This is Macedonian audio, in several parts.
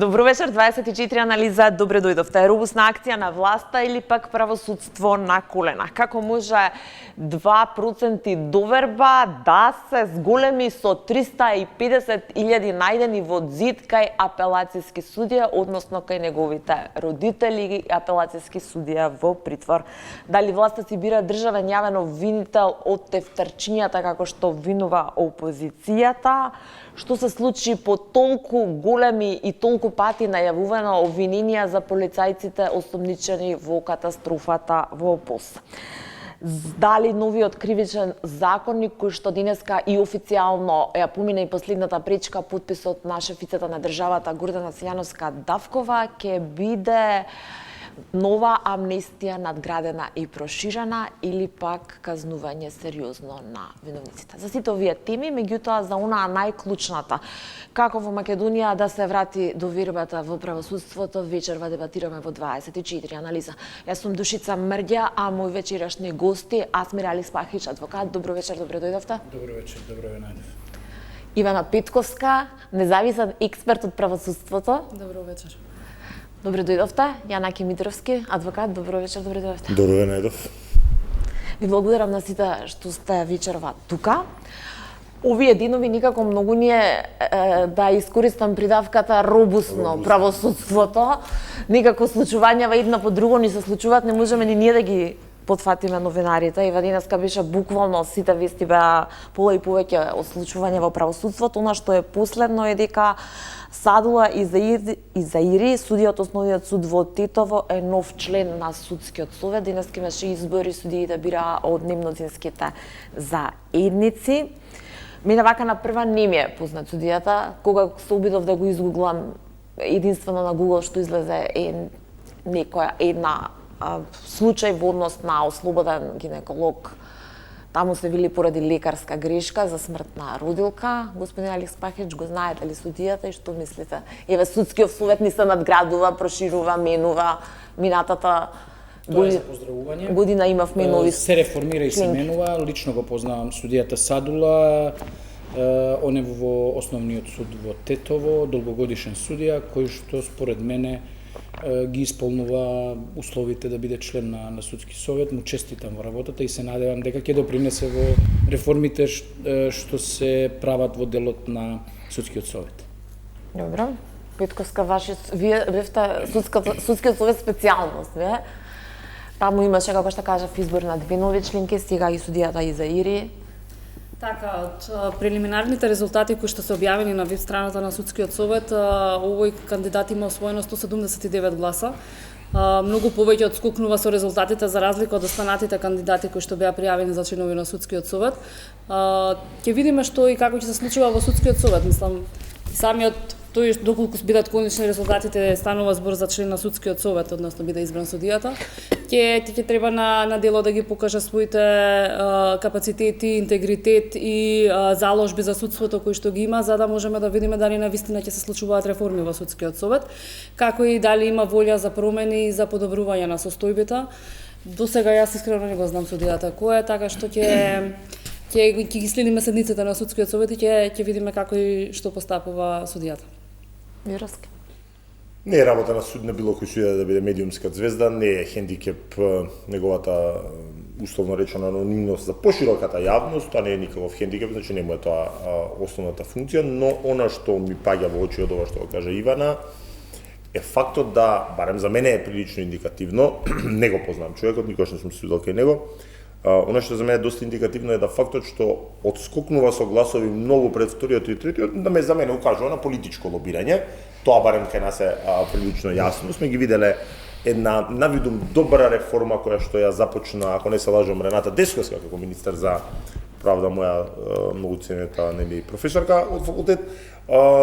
Добро вечер, 24 анализа, добре дојдовте. Робусна акција на власта или пак правосудство на колена? Како може 2% доверба да се зголеми со 350.000 најдени во зид кај апелацијски судија, односно кај неговите родители и апелацијски судија во притвор? Дали власта си бира државен јавен обвинител од тефтерчињата како што обвинува опозицијата? Што се случи по толку големи и толку пати најавувано обвиненија за полицајците осомничени во катастрофата во ОПОС? Дали новиот кривичен законник, кој што денеска и официјално ја помина и последната пречка, подписот на шефицата на државата Гордана Силјановска-Давкова, ќе биде нова амнестија надградена и проширена или пак казнување сериозно на виновниците? За сите овие теми, меѓутоа за онаа најклучната, како во Македонија да се врати довербата во правосудството, вечерва дебатираме во 24 анализа. Јас сум Душица Мрѓа, а мој вечерашни гости Асмир Али Спахич, адвокат. Добро вечер, добре дојдовте. Добро вечер, добро ве најдов. Ивана Петковска, независен експерт од правосудството. Добро вечер. Добре дојдовте. Јанаки Митровски, адвокат. Добро вечер, добре дојдовте. Добро ве најдов. Ви благодарам на сите што сте вечерва тука. Овие денови никако многу ни е да искористам придавката робусно правосудството. Никако случувањава една по друго ни се случуваат, не можеме ни ние да ги потфатиме новинарите. Ева денеска беше буквално сите вести беа пола и повеќе од случување во правосудството. Она што е последно е дека Садула Изаири, судија од Основниот суд во Тетово, е нов член на судскиот совет. Денеска имаше избори, судиите бираа од немнозинските заедници. Мене вака на прва не ми е познат судијата. Кога се обидов да го изгуглам, единствено на Google што излезе е една случај во однос на ослободен гинеколог. Таму се вели поради лекарска грешка за смрт на родилка. Господин Алекс Пахич, го знаете ли судијата и што мислите? Еве, судскиот совет ни се надградува, проширува, менува. Минатата година имавме нови се реформира и се менува. Лично го познавам судијата Садула. Он е во Основниот суд во Тетово, долгогодишен судија, кој што според мене ги исполнува условите да биде член на судски совет. Му честитам во работата и се надевам дека ќе допринесе во реформите што се прават во делот на судскиот совет. Добро. Петковска, вие бевте судскиот совет специјалност, не? Таму имаше, како што кажав, избор на две нови членки, сега и судијата Изаири. Така, од прелиминарните резултати кои што се објавени на веб страната на Судскиот совет, овој кандидат има освоено 179 гласа. Многу повеќе одскокнува со резултатите за разлика од останатите кандидати кои што беа пријавени за членови на Судскиот совет. Ќе видиме што и како ќе се случува во Судскиот совет. Мислам, самиот тој доколку бидат конечни резултатите станува збор за член на Судскиот совет, односно биде избран судијата, ќе треба на дело да ги покаже своите капацитети, интегритет и заложби за судството кои што ги има, за да можеме да видиме дали навистина ќе се случуваат реформи во Судскиот совет, како и дали има волја за промени и за подобрување на состојбите. До сега јас искрено не го знам судијата кој е, така што ќе ги следиме седниците на Судскиот совет и ќе видиме како и што постапува судијата. Мировски. Не е работа на суд на било кој судија да биде медиумска звезда, не е хендикеп неговата условно речено анонимност за пошироката јавност, тоа не е никаков хендикеп, значи не му е тоа основната функција, но она што ми паѓа во очи од ова што го кажа Ивана е фактот да, барем за мене е прилично индикативно, не го познавам човекот, никош не сум судел кај него. Она што за мене е доста индикативно е да фактот што одскокнува со гласови многу пред вториот и третиот, да за мене укажува на политичко лобирање. Тоа барем кај нас е прилично јасно. Сме ги виделе една навидум добра реформа која што ја започна, ако не се лажам, Рената Десковска како министер за правда, моја многу ценета професорка од факултет,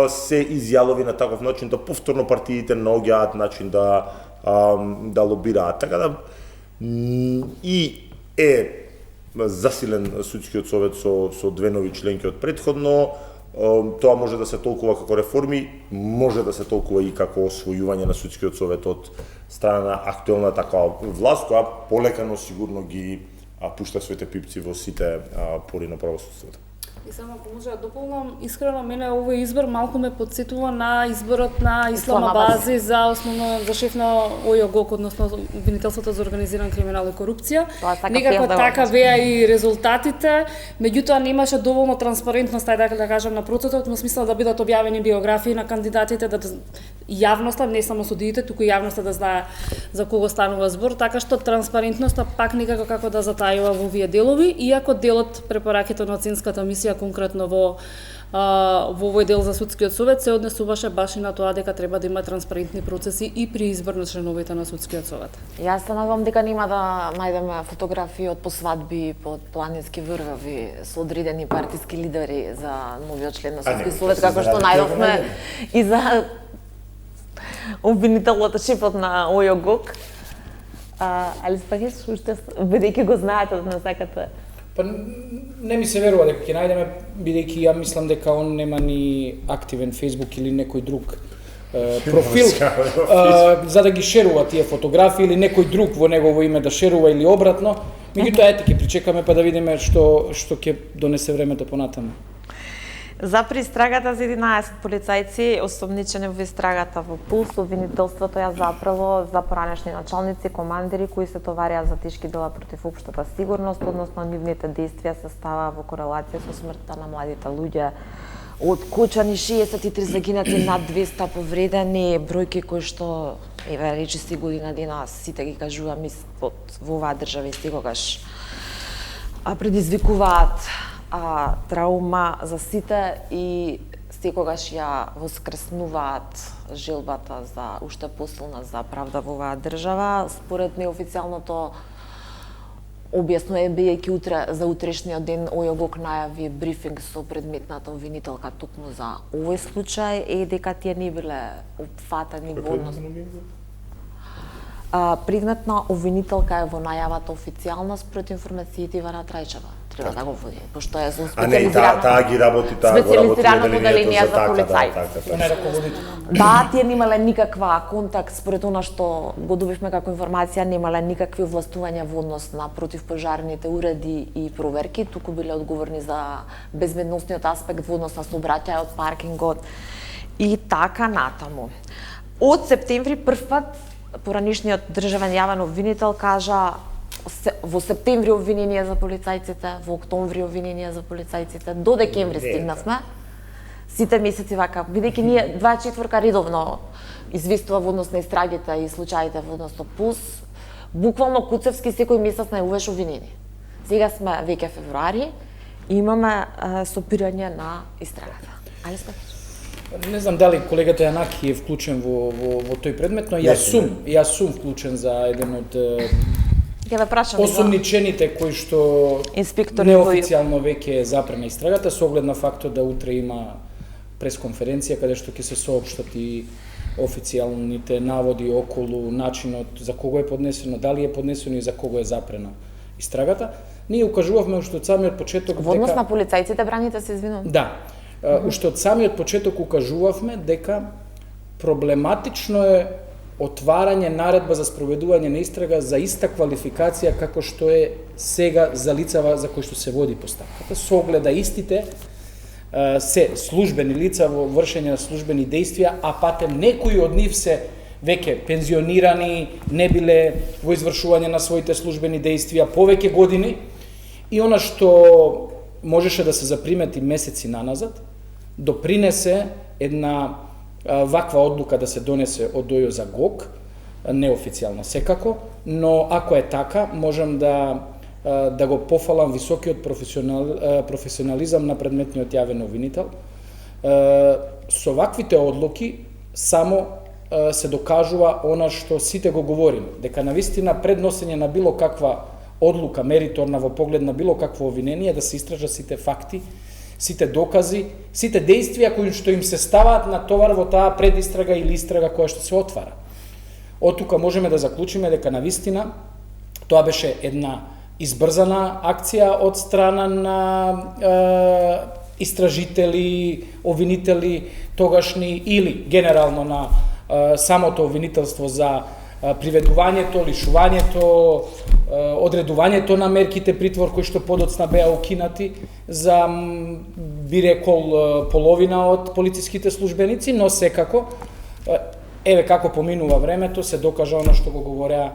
се изјавови на таков начин да повторно партиите наоѓаат начин да лобираат. Така да и е засилен судскиот совет со две нови членки од предходно. Тоа може да се толкува како реформи, може да се толкува и како освојување на судскиот совет од страна на актуелна таква власт, која полекано сигурно ги пушта своите пипци во сите пори на правосудството. И само ако може да дополнам, искрено мене овој избор малку ме потсетува на изборот на Ислам Абази за шеф на ОЈОГОК, односно обвинителството за организиран криминал и корупција. Некако така веа и резултатите, меѓутоа немаше доволно транспарентност, ајде да кажам, на процесот, во смисла да бидат објавени биографии на кандидатите, да јавноста, не само судиите, туку јавноста да знае за кого станува збор, така што транспарентноста пак некако како да затајува во овие делови, иако делот препораките на оценската мисија конкретно во овој дел за судскиот совет се однесуваше баш и на тоа дека треба да има транспарентни процеси и при избор на членовите на судскиот совет. Јас се надевам дека нема да најдеме фотографии од посвадби под планински врвави со одредени партиски лидери за новиот член на судски совет, како што најдовме и за обвинителот шефот на ОЈОГОК. Али спагеш уште бидејќи го знаете да не сакате. Па не ми се верува дека ќе најдеме, бидејќи ја мислам дека он нема ни активен Facebook или некој друг профил за да ги шерува тие фотографии или некој друг во негово име да шерува или обратно. Меѓутоа ете ќе причекаме па да видиме што ќе донесе времето понатаму. За пристрагата за 11 полицајци осомничени во истрагата во Пулс, обвинителството ја запрело за поранешни началници, командири кои се товарија за тешки дела против општата сигурност, односно нивните действија се става во корелација со смртта на младите луѓе од Кочани, 63 загинати, над 200 повредени, бројки кои што еве речиси година дена сите ги кажувам во оваа држава и секогаш предизвикуваат траума за сите и секогаш ја воскреснуваат желбата за уште посилна за правда во оваа држава. Според неофицијалното објаснување, бидејќи утре за утрешниот ден ОЈОГОК најави брифинг со предметната обвинителка токму за овој случај, е дека тие не биле опфатени во однос. Предметна обвинителка е во најавата официјална според информациите Ивана Трајчева. Треба да го води, пошто е со специјализирано. Таа ги работи, таа го работи одделение за полицаи. Така. Да, тие немале никаква контакт според она што го добивме како информација, немале никакви овластувања во однос на противпожарните уреди и проверки, туку биле одговорни за безбедносниот аспект во однос на сообраќајот, паркингот и така натаму. Од септември првпат поранишниот државен јавен обвинител кажа во септември обвинение за полицајците, во октомври обвинение за полицајците, до декември стигнавме. Сите месеци вака, бидејќи ние 24 редовно известува во однос на истрагите и случаите во однос на Пулс, буквално куцевски секој месец најуваш обвинение. Сега сме веќе февруари и имаме сопирање на истрагата. Али спакаш? Не знам дали колегата Јанаки е вклучен во тој предмет, но јас сум вклучен за еден од осомничените кои што неофицијално веќе е запрена истрагата со оглед на фактот да утре има пресконференција каде што ќе се соопштат и официјалните наводи околу начинот за кого е поднесено, дали е поднесено и за кого е запрена истрагата. Ние укажувавме уште од самиот почеток во однос на полицајците, браните се, извинувам. Да. Уште од самиот почеток укажувавме дека проблематично е отварање наредба за спроведување на истрага за иста квалификација како што е сега за лицава за кои што се води постапката, со оглед да истите се службени лица во вршење на службени действија, а патем некои од нив се веќе пензионирани, не биле во извршување на своите службени действија повеќе години, и она што можеше да се запримети месеци наназад, допринесе една ваква одлука да се донесе од ОЈО-ГОК, неофицијално секако, но ако е така, можам да го пофалам високиот професионализам на предметниот јавен обвинител. Со ваквите одлуки само се докажува она што сите го говорим, дека навистина пред носење на било каква одлука мериторна во поглед на било какво обвинение да се истражат сите факти, сите докази, сите действија кои што им се ставаат на товар во таа предистрага или истрага која што се отвара. Од тука можеме да заклучиме дека навистина тоа беше една избрзана акција од страна на истражители, обвинители тогашни или генерално на самото обвинителство за приведувањето, лишувањето, одредувањето на мерките притвор кои што подоцна беа укинати за, би рекол, половина од полициските службеници, но секако, еве како поминува времето, се докажа она што го говореа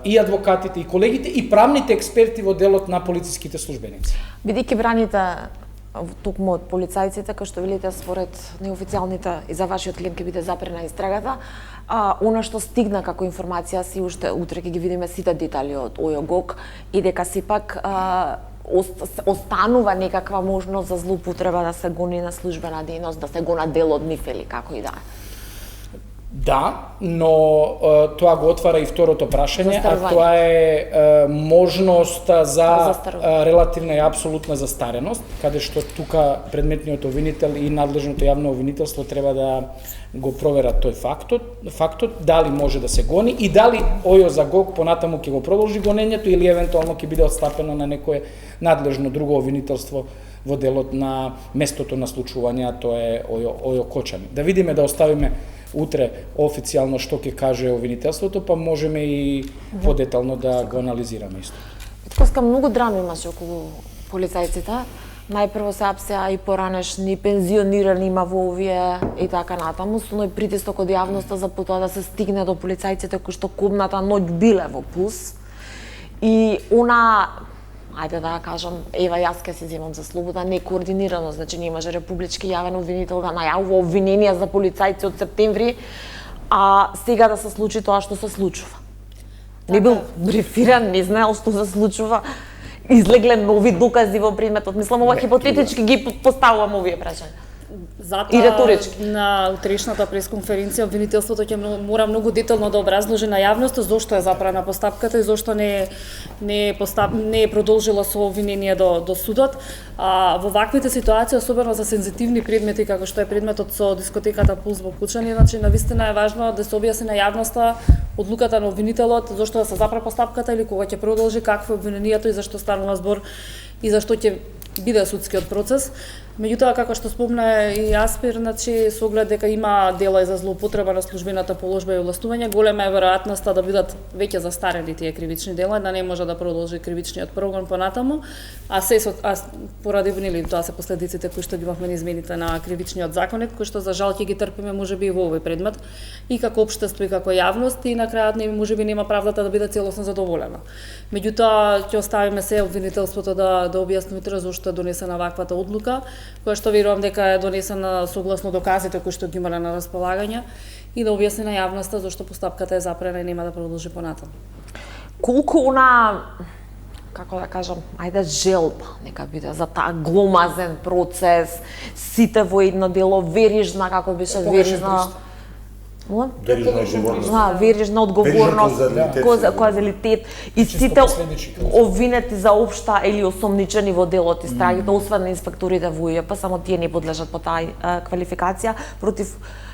и адвокатите, и колегите, и правните експерти во делот на полициските службеници. Бидејќи браните токму од полицајците, кој што велите според неофицијалните и за вашиот клиент ќе биде запрена истрагата, она што стигна како информација си уште утре ќе ги видиме сите детали од ОЈО-ГОК и дека сепак останува некаква можност за злоупотреба да се гони на службена дејност, да се гона дел од нив или како и да е. Да, но тоа го отвара и второто прашање, а тоа е можноста за релативна и апсолутна застареност, каде што тука предметниот обвинител и надлежното јавно обвинителство треба да го проверат тој фактот, дали може да се гони и дали ОЈО за ГОК понатаму ќе го продолжи гонењето или евентуално ќе биде отстапено на некое надлежно друго обвинителство во делот на местото на случување, а тоа е ОЈО Кочани. Да видиме, да оставиме утре официјално што ќе каже обвинителството, па можеме и подетално да го анализираме исто. Коска многу драми имаше околу полицајците. Најпрво се апсеа и поранешни пензионирани има во овие и така натаму, со ној притисок од јавноста за потоа да се стигне до полицајците кои што кумната ноќ биле во пус. И она, ајде да кажам, ева јас ке се земам за слобода, некоординирано, значи не имаше републички јавен обвинител да најавува обвиненија за полицајци од септември, а сега да се случи тоа што се случува. Не бил брифиран, не знаел што се случува, излегле нови докази во предметот. Мислам, ова хипотетички ги поставувам овие прашања. Затоа на утрешната пресконференција обвинителството ќе мора многу детално да образложи на јавноста зошто е запрана постапката и зошто не е продолжила со обвинение до судот. Во ваквите ситуации, особено за сензитивни предмети како што е предметот со дискотеката Пулс во Кучани, значи навистина е важно да се објасни на јавноста одлуката на обвинителот зошто да се запре постапката или кога ќе продолжи, какво е обвинението и зашто станува збор и зашто ќе биде судскиот процес. Меѓутоа, како што спомна и Аспир, значи, со оглед дека има дела и за злоупотреба на службената положба и овластување, голема е веројатноста да бидат веќе застарени тие кривични дела, да не може да продолжи кривичниот прогон понатаму, а поради нели тоа се последиците кои што ги имавме на измените на кривичниот законник, кои што за жал ќе ги трпиме можеби и во овој предмет, и како општество и како јавност, и на крајот можеби нема правдата да биде целосно задоволена. Меѓутоа, ќе оставиме се обвинителството да објасни утре зошто е донесена ваквата одлука, која што верувам дека е донесена согласно доказите кои што ги имале на располагање и да објасни на јавноста зашто постапката е запрена и нема да продолжи понатаму. Колку како да кажам, ајде желба нека биде за таа гломазен процес, сите во едно дело, верижна, како беше верижна... Верижна одговорност, козалитет и сите обвинети за општа или осомничени во делот истрагите, освен инспекторите во УЈП, само тие не подлежат по таа квалификација против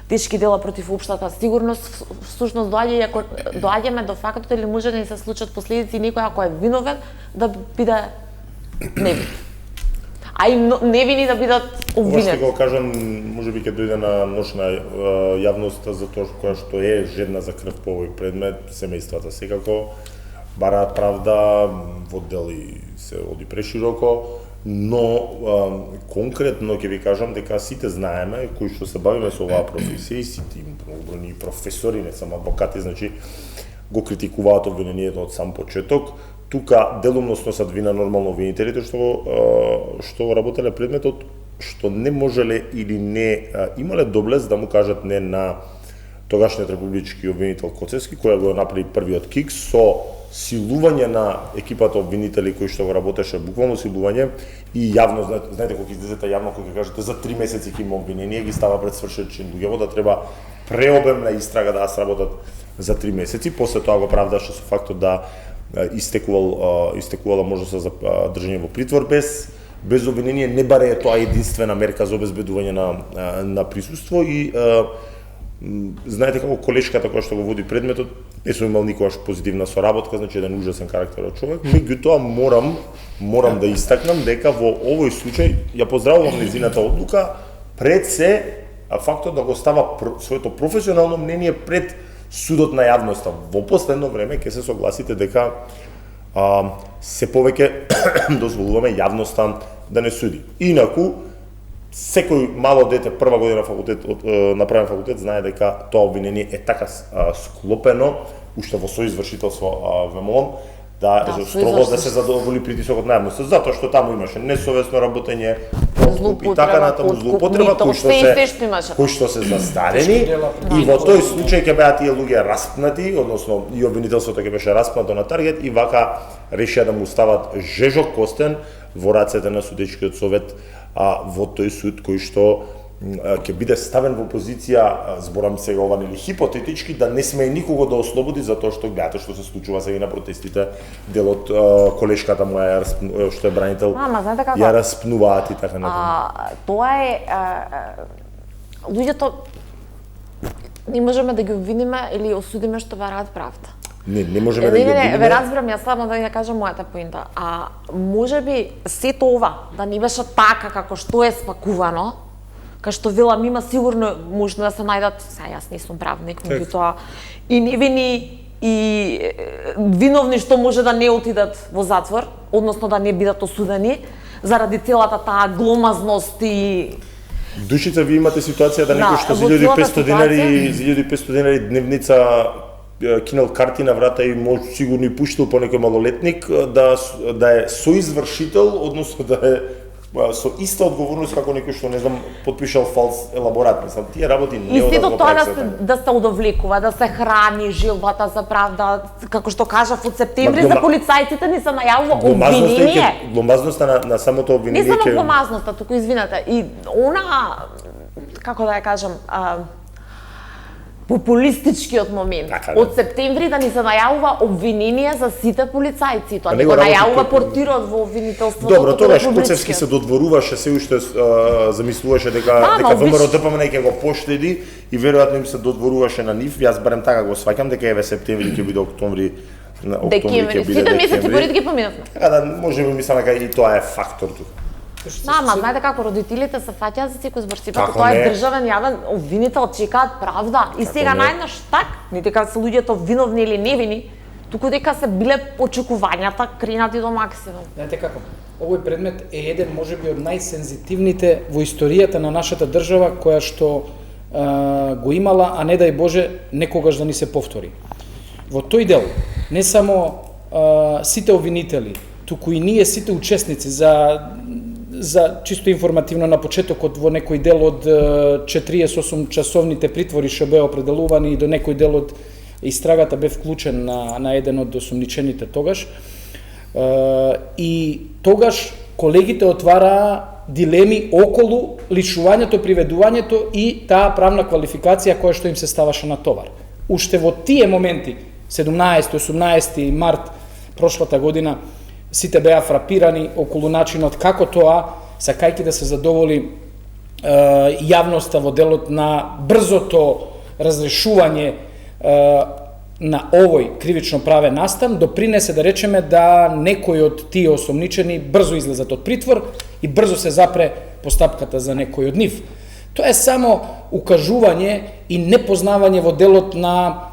тешки дела против општата сигурност. Всушност доаѓаме до фактот или може да ни се случат последици некој ако е виновен да биде невин. А и невини да бидат обвинети. Ова што го кажам, можеби ќе дојде на ноќ на јавноста за тоа која што е жедна за крв по овој предмет, семејствата секако бараат правда, во дели се оди прешироко, но конкретно ќе ви кажам дека сите знаеме кои што се бавиме со оваа професија и сите многобројни професори, не само адвокати, значи го критикуваат обвинението од сам почеток. Тука делумно сносат вина нормално обвинителите што работеле предметот, што не можеле или не имале доблест да му кажат не на тогашниот републички обвинител Коцевски, која го направи првиот кик со силување на екипата обвинители кои што го работеше, буквално силување и јавно, знаете кога излезете јавно кога кажете за 3 месеци ќе има обвинение, ги става пред свршечен луѓево да треба преобемна истрага да сработат за 3 месеци, после тоа го правдаше со фактот да истекувала можност за држање во притвор без обвинение. Не баре е тоа единствена мерка за обезбедување на присуство и знаете како колешката која што го води предметот не сум имал никогаш позитивна соработка, значи еден ужасен карактер од човек. Меѓутоа морам да истакнам дека во овој случај ја поздравувам нејзината одлука пред се фактот да го става своето професионално мнение пред судот на јавноста. Во последно време ќе се согласите дека се повеќе дозволуваме јавноста да не суди. Инаку, секој мало дете прва година факултет на правен факултет знае дека тоа обвинение е така склопено уште во соизвршителство ВМРО строго да се задоволи притисокот на јавноста, затоа што таму имаше несовесно работење, подкуп и така натаму, злоупотреба кои што се застарени и во тој случај ќе беа тие луѓе распнати, односно и обвинителството ќе беше распнато на таргет и вака решија да му стават жежок костен во рацете на судечкиот совет во тој суд кој што ќе биде ставен во позиција, зборам сега ова нели хипотетички, да не смее никого да ослободи затоа што гледате што се случува сега на протестите, дел од колешката моја што е бранител, ја распнуваат и така натаму. Тоа е луѓето не можеме да ги обвиниме или осудиме што бараат правда. Не можеме да ги обвиниме. Ве разбирам, јас само да ја кажам мојата поинта. Можеби сето ова да не беше така како што е спакувано, кај што велам има сигурно можно да се најдат, јас не сум правник, меѓутоа и невини и виновни што може да не отидат во затвор, односно да не бидат осудени заради целата таа гломазност и Душица, ви имате ситуација да некој што за 1500 денари дневница кинел карти на врата и може сигурно и пуштил по некој малолетник да е соизвршител, односно да е со иста одговорност како некој што не знам потпишал фалс елаборат, мислам тие работи не одат во праксата. Да се удовлекува, да се храни жилбата за правда, како што кажав од септември за полицајците ни се најавува обвинение. Гломазноста на самото обвинение. Не само гломазноста, туку извинете, и она како да ја кажам, популистичкиот момент. Од септември да ни се најавува обвинение за сите полицајци, тоа ни го најавува портирот во обвинителството. Добро, тогаш Коцевски се додворуваше, се уште замислуваше дека ВМРО ДПМН ќе го поштеди и веројатно им се додворуваше на нив. Јас барем така го сваќам дека еве септември ќе биде октомври, декември. Сите месеци поред ги поминавме. Така да можеме мислам дека и тоа е фактор тука. Ама знаете како родителите се фаќаат за секој збор, сепак тоа е државен јавен обвинител, чекаат правда и сега најнаш так, не дека се луѓето виновни или невини, туку дека се биле очекувањата кренати до максимум. Знаете како, овој предмет е еден можеби од најсензитивните во историјата на нашата држава која што го имала, а не дај Боже некогаш да ни се повтори. Во тој дел не само сите обвинители, туку и ние сите учесници за чисто информативно на почетокот во некој дел од 48 часовните притвори што беа определувани и до некој дел од истрагата бе вклучен на еден од осумничените тогаш. И тогаш колегите отвараа дилеми околу лишувањето, приведувањето и таа правна квалификација која што им се ставаше на товар. Уште во тие моменти, 17-18 март прошлата година, сите беа фрапирани околу начинот како тоа, сакајќи да се задоволи јавноста во делот на брзото разрешување на овој кривично правен настан, допринесе да речеме да некои од тие осомничени брзо излезат од притвор и брзо се запре постапката за некој од нив. Тоа е само укажување и непознавање во делот на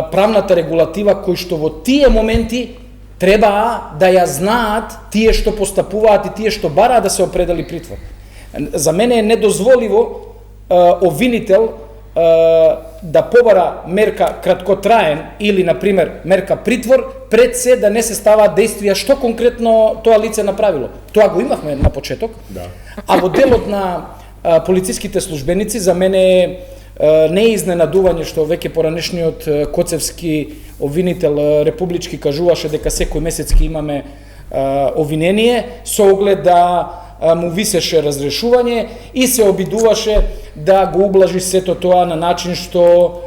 правната регулатива кој што во тие моменти треба да ја знаат тие што постапуваат и тие што бараат да се определи притвор. За мене е недозволиво обвинител да побара мерка краткотраен или, например, мерка притвор, пред се да не се ставаат действија што конкретно тоа лице направило. Тоа го имавме на почеток, а во делот на полициските службеници за мене не е изненадување што веќе поранешниот Коцевски обвинител републички кажуваше дека секој месец ќе имаме обвинение со оглед да му висеше разрешување и се обидуваше да го ублажи сето тоа на начин што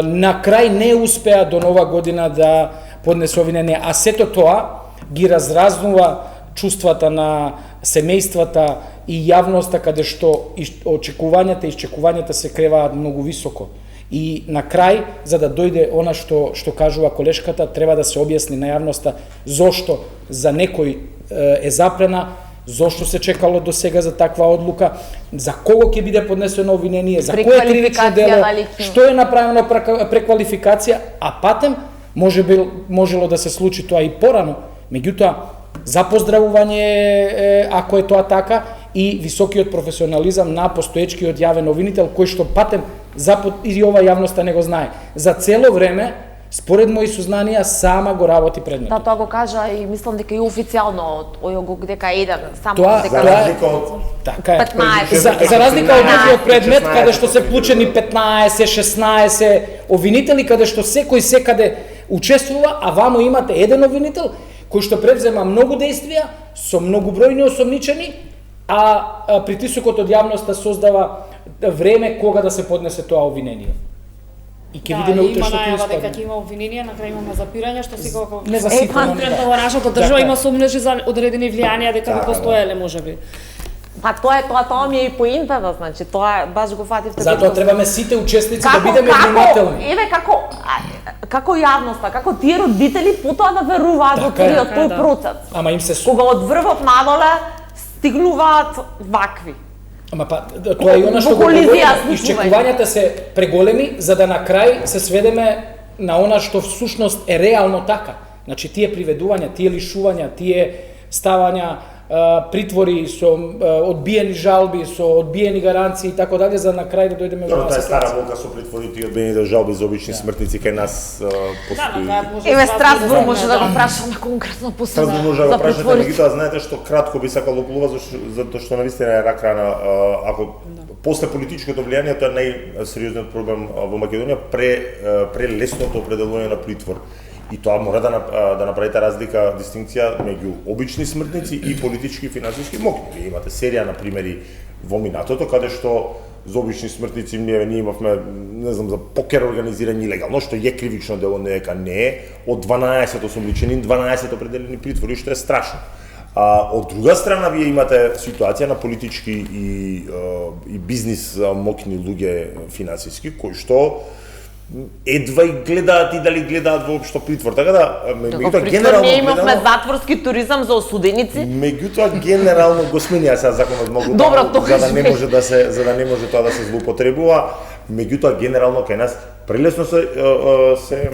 на крај не успеа до нова година да поднесе обвинение, а сето тоа ги разразнува чувствата на семејствата и јавноста каде што очекувањата и исчекувањата се креваат многу високо. И на крај, за да дојде она што кажува колешката, треба да се објасни на јавноста зошто за некој е запрена, Зошто се чекало до сега за таква одлука? За кого ќе биде поднесено обвинение? За кое кривично дело? Што е направено преквалификација? А патем можело да се случи тоа и порано. Меѓутоа, за поздравување ако е тоа така и високиот професионализам на постоечкиот јавен обвинител кој што патем и ова јавноста не го знае. За цело време според мои сознанија сама го работи предметот. Да, тоа го кажа и мислам дека и официјално од ОЈО дека еден само Тоа дека За разлика од така е. 15. За разлика од другиот предмет каде што се вклучени 15, 16 обвинители каде што секој секаде учествува, а вамо имате еден обвинител кој што превзема многу дејствија со многобројни осомничени, а притисокот од јавноста создава време кога да се поднесе тоа обвинение. И ќе видиме утре што ќе најава дека испадне. ќе има обвинение, на крај имаме запирање, што секако Не за сите, но конкретно во нашата држава Така е. има сомнежи за одредени влијанија дека би постоеле можеби. Па тоа ми е и поинтата, значи тоа баш го фативте. Затоа требаме сите учесници да бидеме внимателни. Еве како јавноста, како тие родители потоа да веруваат во Така е. целиот тој Да. процес. Ама им се Кога од врвот надоле стигнуваат вакви. Ама па тоа е и она што го колизија говориме. случување. Исчекувањата се преголеми за да на крај се сведеме на она што всушност е реално така. Значи тие приведувања, тие лишувања, тие ставања притвори со одбиени жалби, со одбиени гаранции и така дале за на крај да дојдеме во Тоа е стара ситуација. болка со притворите и одбените жалби за обични смртници кај нас постои. Еве Страсбург може да го прашаме конкретно по сега. Страсбург може да за го прашате, притворите. меѓутоа знаете што кратко би сакал да оплува затоа што навистина е рак рана, ако после политичкото влијание тоа е најсериозниот проблем во Македонија прелесното определување на притвор. И тоа мора да направите разлика, дистинкција меѓу обични смртници и политички и финансиски мокни. Вие имате серија на примери во минатото каде што за обични смртници ние имавме, не знам, за покер организирање илегално, што е кривично дело, не дека не е, од 12 осомничени, 12 определени притвори, што е страшно. Од друга страна, вие имате ситуација на политички и бизнис мокни луѓе финансиски, кои што едва и гледаат и дали гледаат воопшто притвор. Така да, меѓутоа генерално ние имавме гледано, затворски туризам за осуденици. меѓутоа генерално го сменија сега законот многу Добро, таму, тоа за да не може тоа да се злоупотребува. Меѓутоа генерално кај нас прелесно се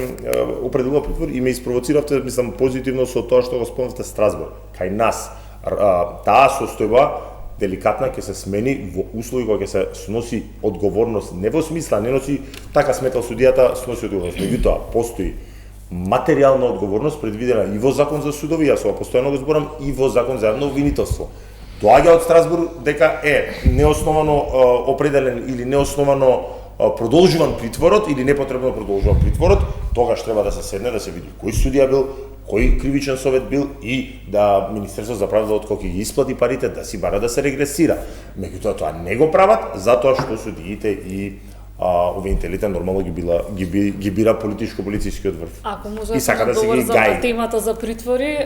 определува притвор и ме испровоциравте, мислам, позитивно со тоа што го спомнавте Страсбург. Кај нас таа состојба деликатна ќе се смени во услови кога ќе се сноси одговорност, не во смисла, не носи така сметал судијата, сноси одговорност. Меѓутоа постои материјална одговорност предвидена и во закон за судови, јас ова постојано го зборам, и во закон за јавно обвинителство. Доаѓа од Страсбург дека неосновано определен или неосновано продолжуван притворот или непотребно продолжуван притворот, тогаш треба да се седне да се види кој судија бил, кој кривичен совет бил и да Министерството за правда од кога ќе ги исплати парите да си бара да се регресира. Меѓутоа тоа не го прават затоа што судиите и обвинителите нормално ги бира политичко-полицискиот врв. Ако може И сака да се ги доврзам гаи. на темата за притвори,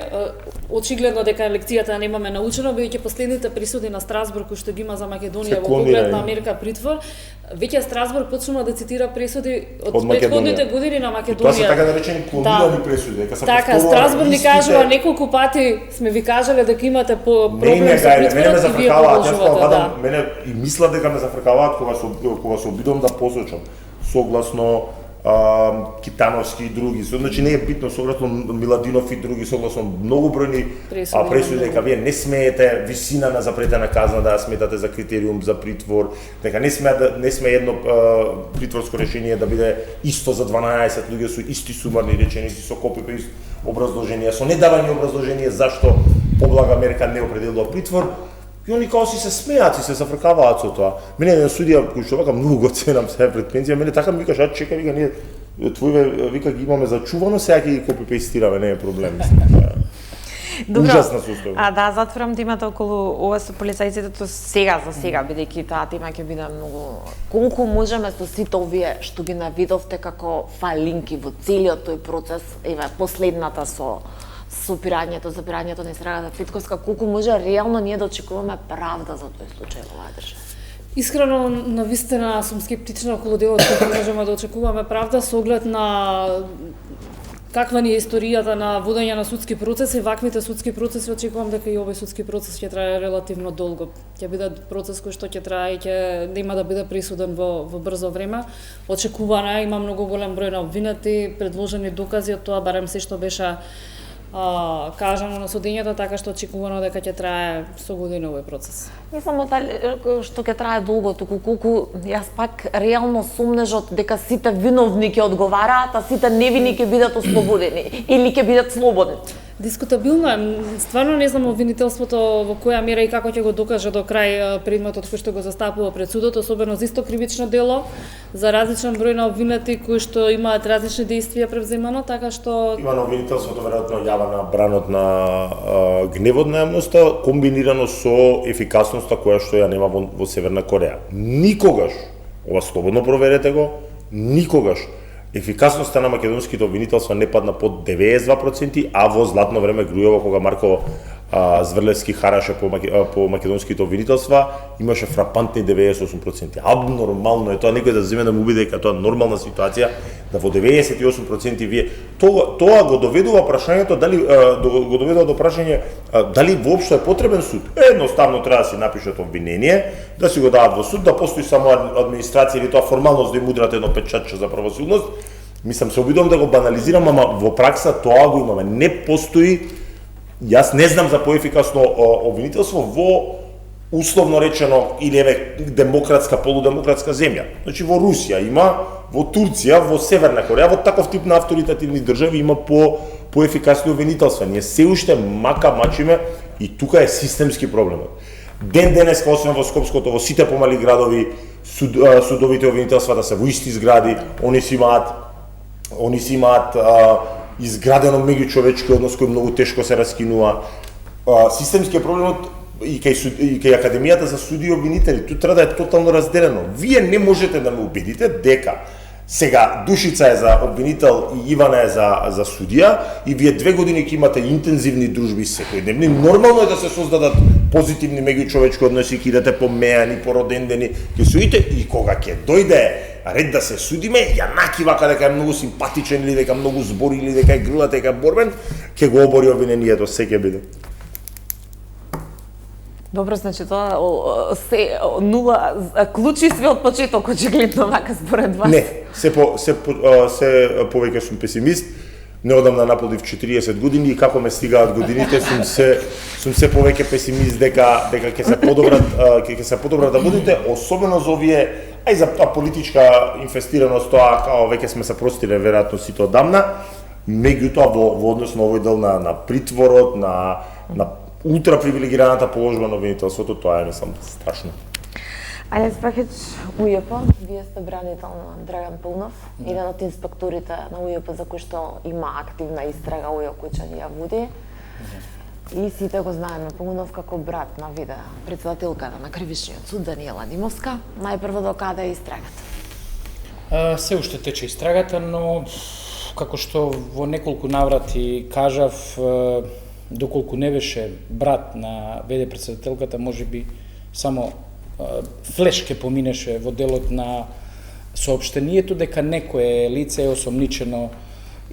очигледно дека лекцијата немаме научено, бидејќи последните присуди на Страсбург кои што ги има за Македонија во поглед на Америка притвор, веќе Страсбург почнува да цитира пресуди од претходните години на Македонија. Тоа се така наречени клонирани пресуди, дека се Така, Страсбург ни кажува неколку пати сме ви кажале дека имате проблем со мене ме притворот и вие зафркаваат, јас кога продолжувате, падам, мене и мислат дека ме зафркаваат кога се обидам да посочам согласно Китановски и други, значи не е битно согласно Миладинов и други, согласно многу бројни пресуди дека вие не смеете висина на запретена казна да ја сметате за критериум за притвор, дека не сме едно притворско решение да биде исто за 12 луѓе со исти сумарни реченици, со копи-пейст образложенија, со недавање образложение зашто облага Америка не определила притвор. И они као си се смеат и се зафркаваат со тоа. Мене еден судија кој што вака многу го ценам сега пред пензија, мене така ми викаш, чека, вика, ние твоје вика ги имаме зачувано, сега ќе ги копи-пейстираме, не е проблем, мислам. Добро. Ужасна состојба. Да, затворам темата околу ова со полицајците, тоа сега за сега, бидејќи таа тема ќе биде многу. Колку можеме со сите овие што ги навидовте како фалинки во целиот тој процес, еве последната со запирањето на истрагата Фитковска, колку може реално ние да очекуваме правда за тој случај во оваа држава? Искрено, навистина сум скептична околу делот кој можеме да очекуваме правда со оглед на каква ни е историјата на водење на судски процеси, ваквите судски процеси очекувам дека и овој судски процес ќе трае релативно долго. Ќе биде процес кој што ќе трае и ќе нема да биде присуден во брзо време. Очекувано е, има многу голем број на обвинети, предложени докази од тоа, барем се што беше кажано на судењето, така што очекувано дека ќе трае со години овој процес. Не само дали што ќе трае долго, туку колку јас пак реално сумнежот дека сите виновни ќе одговараат, а сите невини ќе бидат ослободени или ќе бидат слободни. Дискутабилно е. Стварно не знам обвинителството во која мера и како ќе го докаже до крај предметот кој што го застапува пред судот, особено за исто кривично дело, за различен број на обвинети кои што имаат различни действија превземано, така што Има на обвинителството веројатно јава на бранот на гневот на јавноста, комбинирано со ефикасноста која што ја нема во Северна Кореја. Никогаш, ова слободно проверете го, никогаш ефикасноста на македонските обвинителства не падна под 92%, а во златно време Грујево, кога Марко Зврлевски хараше по македонските обвинителства, имаше фрапантни 98%. Абнормално е тоа, некој да земе да му биде дека тоа нормална ситуација, да во 98% вие тоа го доведува прашањето дали го доведува до прашање дали воопшто е потребен суд. Едноставно треба да си напишат обвинение, да си го дадат во суд, да постои само администрација или тоа формалност да им удрат едно печатче за правосудност. Мислам, се обидувам да го банализирам, ама во пракса тоа го имаме. Не постои. Јас не знам за поефикасно обвинителство во условно речено или еве демократска, полудемократска земја. Значи во Русија има, во Турција, во Северна Кореја, во таков тип на авторитативни држави има поефикасни обвинителства. Ние се уште мачиме и тука е системски проблемот. Ден денеска, освен во Скопското, во сите помали градови, судовите обвинителствата се во исти згради, они си имаат изградено меѓучовечки однос кој многу тешко се раскинува. Системскиот проблемот и кај Академијата за суди и обвинители, тут треба да е тотално разделено. Вие не можете да ме убедите дека сега Душица е за обвинител и Ивана е за судија и вие 2 години ќе имате интензивни дружби секојдневни. Нормално е да се создадат позитивни меѓучовечки односи, ќе идете по мејани, по родендени, ќе судите и кога ќе дојде ред да се судиме, јанаки вака дека е многу симпатичен или дека многу збори или дека е грлат, дека е борбен, ќе го обори обвинението, се ќе биде. Добро, значи тоа се нула клучи све од почеток, очигледно вака според вас. Не, се повеќе сум песимист. Неодамна наполнив 40 години и како ме стигаат годините сум се повеќе песимист дека ќе се подобрат годините, особено за овие ај за политичка инвестираност, тоа као веќе сме се простиле веројатно сите одамна, меѓутоа во однос на овој дел на притворот, на ултра привилегираната положба на обвинителството, тоа е мислам страшно. Ајде Спахич, УЈП, вие сте бранител на Драган Паунов, еден од инспекторите на УЈП за кој што има активна истрага Ујо Кучани ја води. И сите го знаеме Паунов како брат на виде председателката на Кривичниот суд Даниела Димовска. Најпрво до каде е истрагата? Се уште тече истрагата, но како што во неколку наврати кажав, доколку не беше брат на ВД председателката, можеби само флеш ке поминеше во делот на соопштението дека некое лице е осомничено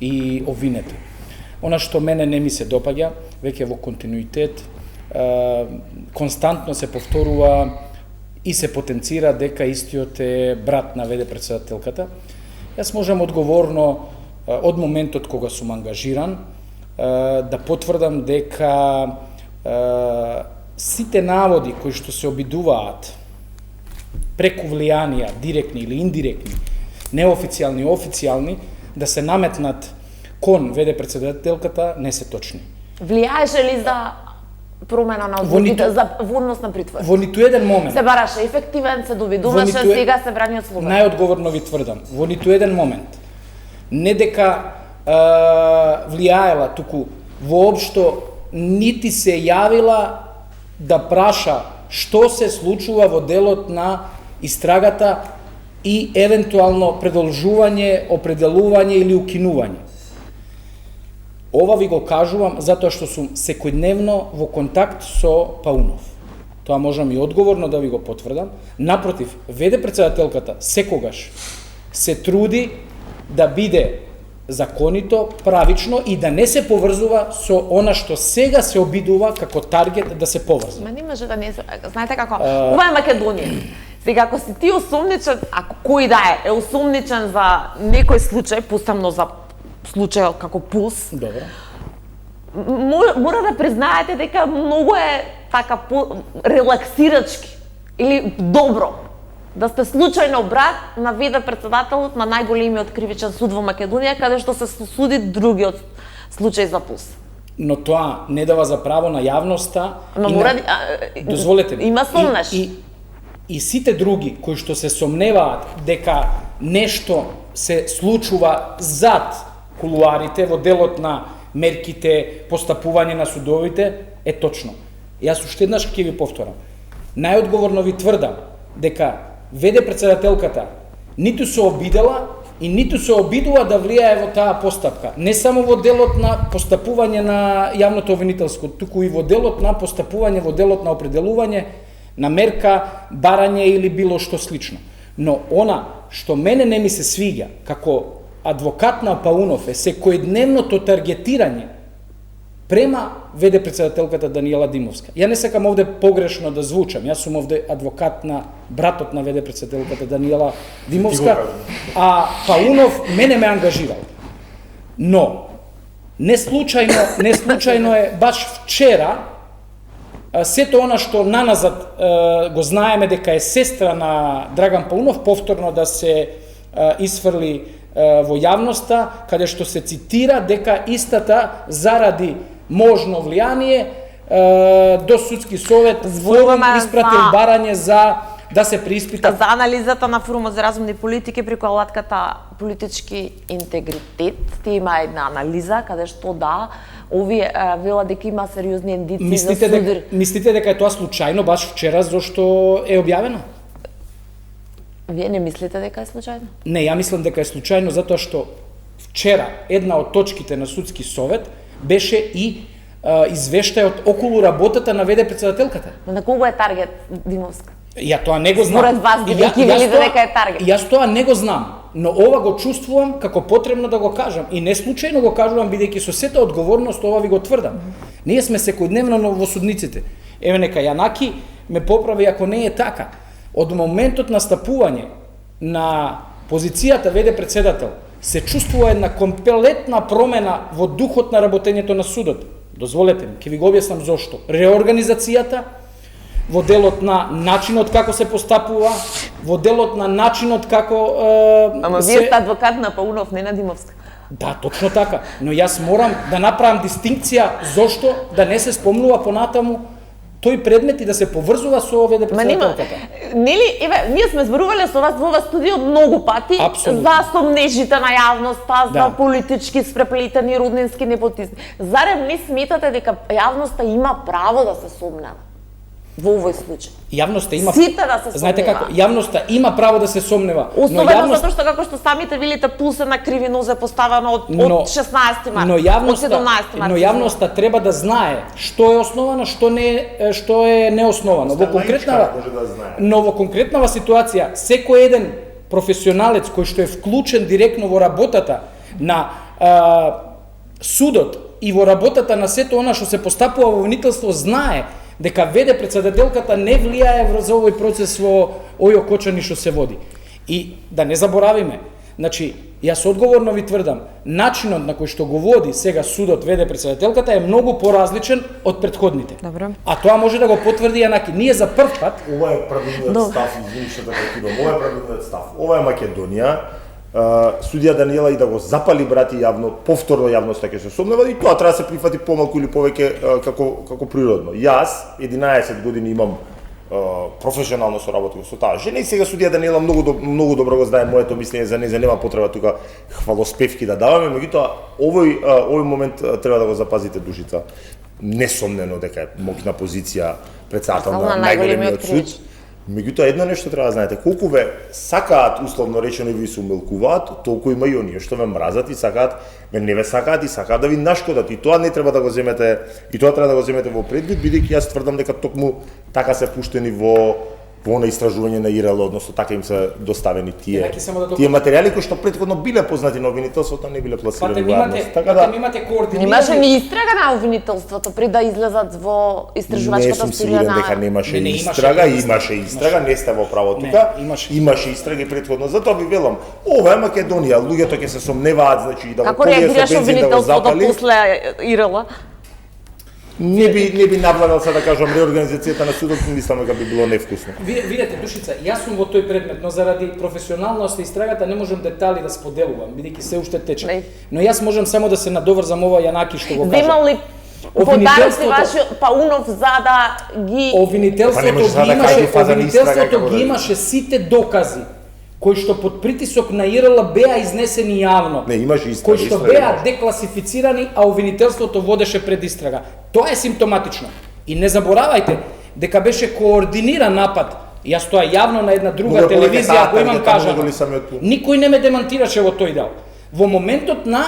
и обвинето. Она што мене не ми се допаѓа, веќе во континуитет, константно се повторува и се потенцира дека истиот е брат на ВД председателката. Јас можам одговорно, од моментот кога сум ангажиран, да потврдам дека сите наводи кои што се обидуваат преку влијанија, директни или индиректни, неофицијални и официјални, да се наметнат кон ВД председателката, не се точни. Влијаеше ли за промена на одлуките, за водност на притвор? Во ниту еден момент. Се бараше ефективен, се довидуваше, сега се брани од слобода. Најодговорно ви тврдам, во ниту еден момент. Не дека влијаела, туку воопшто нити се јавила да праша што се случува во делот на истрагата и евентуално продолжување, определување или укинување. Ова ви го кажувам затоа што сум секојдневно во контакт со Паунов. Тоа можам и одговорно да ви го потврдам. Напротив, ВД председателката секогаш се труди да биде законито, правично и да не се поврзува со она што сега се обидува како таргет да се поврзува. Ма не може да не се... Знаете како? Ова е Македонија. Сега, ако си ти осумничен, ако кој да е осумничен за некој случај, пустамно за случај како ПУЛС, Добро. Мора да признаете дека многу е така релаксирачки или добро да сте случајно брат на ВД председателот на најголемиот кривичен суд во Македонија, каде што се суди другиот случај за ПУЛС. Но тоа не дава за право на јавноста. Ама мора дозволете ми. Има сомнеш. И сите други кои што се сомневаат дека нешто се случува зад кулуарите во делот на мерките, постапување на судовите, е точно. Јас уште еднаш ќе ви повторам. Најодговорно ви тврдам дека ВД председателката ниту се обидела и ниту се обидува да влијае во таа постапка. Не само во делот на постапување на јавното обвинителско, туку и во делот на постапување, во делот на определување на мерка, барање или било што слично. Но она што мене не ми се свиѓа како адвокат на Паунов е секојдневното таргетирање према ВД председателката Даниела Димовска. Ја не сакам овде погрешно да звучам, јас сум овде адвокат на братот на ВД председателката Даниела Димовска, а Паунов мене ме ангажирал. Но не случајно е баш вчера сето она што наназад го знаеме дека е сестра на Драган Паунов повторно да се исфрли во јавноста, каде што се цитира дека истата заради можно влијание до судски совет испратил барање за да се преиспита за анализата на форумот за разумни политики преку алатката политички интегритет. Ти има една анализа каде што да овие вела дека има сериозни индици за суд. Мислите дека е тоа случајно баш вчера зашто е објавено? Вие не мислите дека е случајно? Не, ја мислам дека е случајно затоа што вчера една од точките на судски совет беше и извештајот околу работата на ВД председателката. На кого е таргет Димовска? Ја тоа не го знам. Според вас, бидејќи велите дека е таргет. Јас тоа не го знам, но ова го чувствувам како потребно да го кажам и не случајно го кажувам бидејќи со сета одговорност ова ви го тврдам. Ние сме секојдневно во судниците. Еве нека Јанаки ме поправи ако не е така. Од моментот на стапување на позицијата ВД председател се чувствува една комплетна промена во духот на работењето на судот. Дозволете ми, ќе ви го објаснам зошто. Реорганизацијата во делот на начинот како се постапува, во делот на начинот како Ама вие сте адвокат на Паунов, не на Димовска. Да, точно така, но јас морам да направам дистинкција зошто да не се спомнува понатаму тој предмет и да се поврзува со ВД председателката. Нели, еве, ние сме зборувале со вас во ова студио многу пати за сомнежите на јавноста, за политички спреплетени роднински непотизми. Зарем не сметате дека јавноста има право да се сомнева во овој случај? Јавноста има. Сите да се сомнева. Знаете како, јавноста има право да се сомнева. Особено затоа што како што самите велите ПУЛС на криви нозе поставено од 16 март. Но јавноста, од 17 март. Но јавноста треба да знае што е основано, што е неосновано. Во конкретнава ситуација, секој еден професионалец кој што е вклучен директно во работата на судот и во работата на сето она што се постапува во обвинителство знае дека ВД председателката не влијае за овој процес во овој окочани што се води. И да не заборавиме, значи, јас одговорно ви тврдам, начинот на кој што го води сега судот ВД председателката е многу поразличен од претходните. Добро. А тоа може да го потврди Јанаки. Ние за прв пат... Ова е правилниот став, извини што да прекидам, ова е правилниот став. Ова е Македонија, судија Даниела и да го запали брати јавно, повторно јавноста ќе се сомнева и тоа треба да се прифати помалку или повеќе како природно. Јас 11 години имам професионално соработка со таа жена и сега судија Даниела многу добро го знае моето мислење за неја, нема потреба тука хвалоспевки да даваме, меѓутоа овој момент треба да го запазите душица. Несомнено дека е моќна позиција председател на најголемиот суд. Меѓутоа, едно нешто треба да знаете, колку ве сакаат, условно речено, и ви се умилкуваат, толку има и оние што ве мразат и сакаат, не ве сакаат и сакаат да ви нашкодат. И тоа не треба да го земете, и тоа треба да го земете во предвид, бидејќи јас тврдам дека токму така се пуштени во во она истражување на ИРЛ, односно така им се доставени Еднакви само да тие материјали кои што претходно биле познати на обвинителството, не биле пласирани во јавност. Така да имате координирани. Имаше ни истрага на обвинителството пред да излезат во Не истражувачката сум студија сигурен дека на... немаше Не, истрага, имаше истрага, не сте во право тука. Имаше истраги претходно. Затоа ви велам, ова е Македонија, луѓето ќе се сомневаат, значи да Како го полије реагираш со бензин да го обвинителството запали. после ИРЛ? Не би навладал се да кажам реорганизацијата на судот, мислам дека би било невкусно. Видете, Душица, јас сум во тој предмет, но заради професионалност и истрагата не можам детали да споделувам, бидејќи се уште тече. Не. Но јас можам само да се надоврзам ова Јанаки што го кажа. Земал ли подароци ваши Паунов за да ги... Па не може сега да кажи фаза на истрага како Обвинителството да ги е. имаше сите докази кои што под притисок на ИРЛ беа изнесени јавно. Не, имаше истрага, Кои што истрага беа имаше. декласифицирани, а обвинителството водеше пред истрага. Тоа е симптоматично. И не заборавајте дека беше координиран напад. Јас тоа јавно на една друга Многу повеќе телевизија, таа ако имам таргета кажано. многу ли самиот ту. Никој не ме демантираше во тој дел. Во моментот на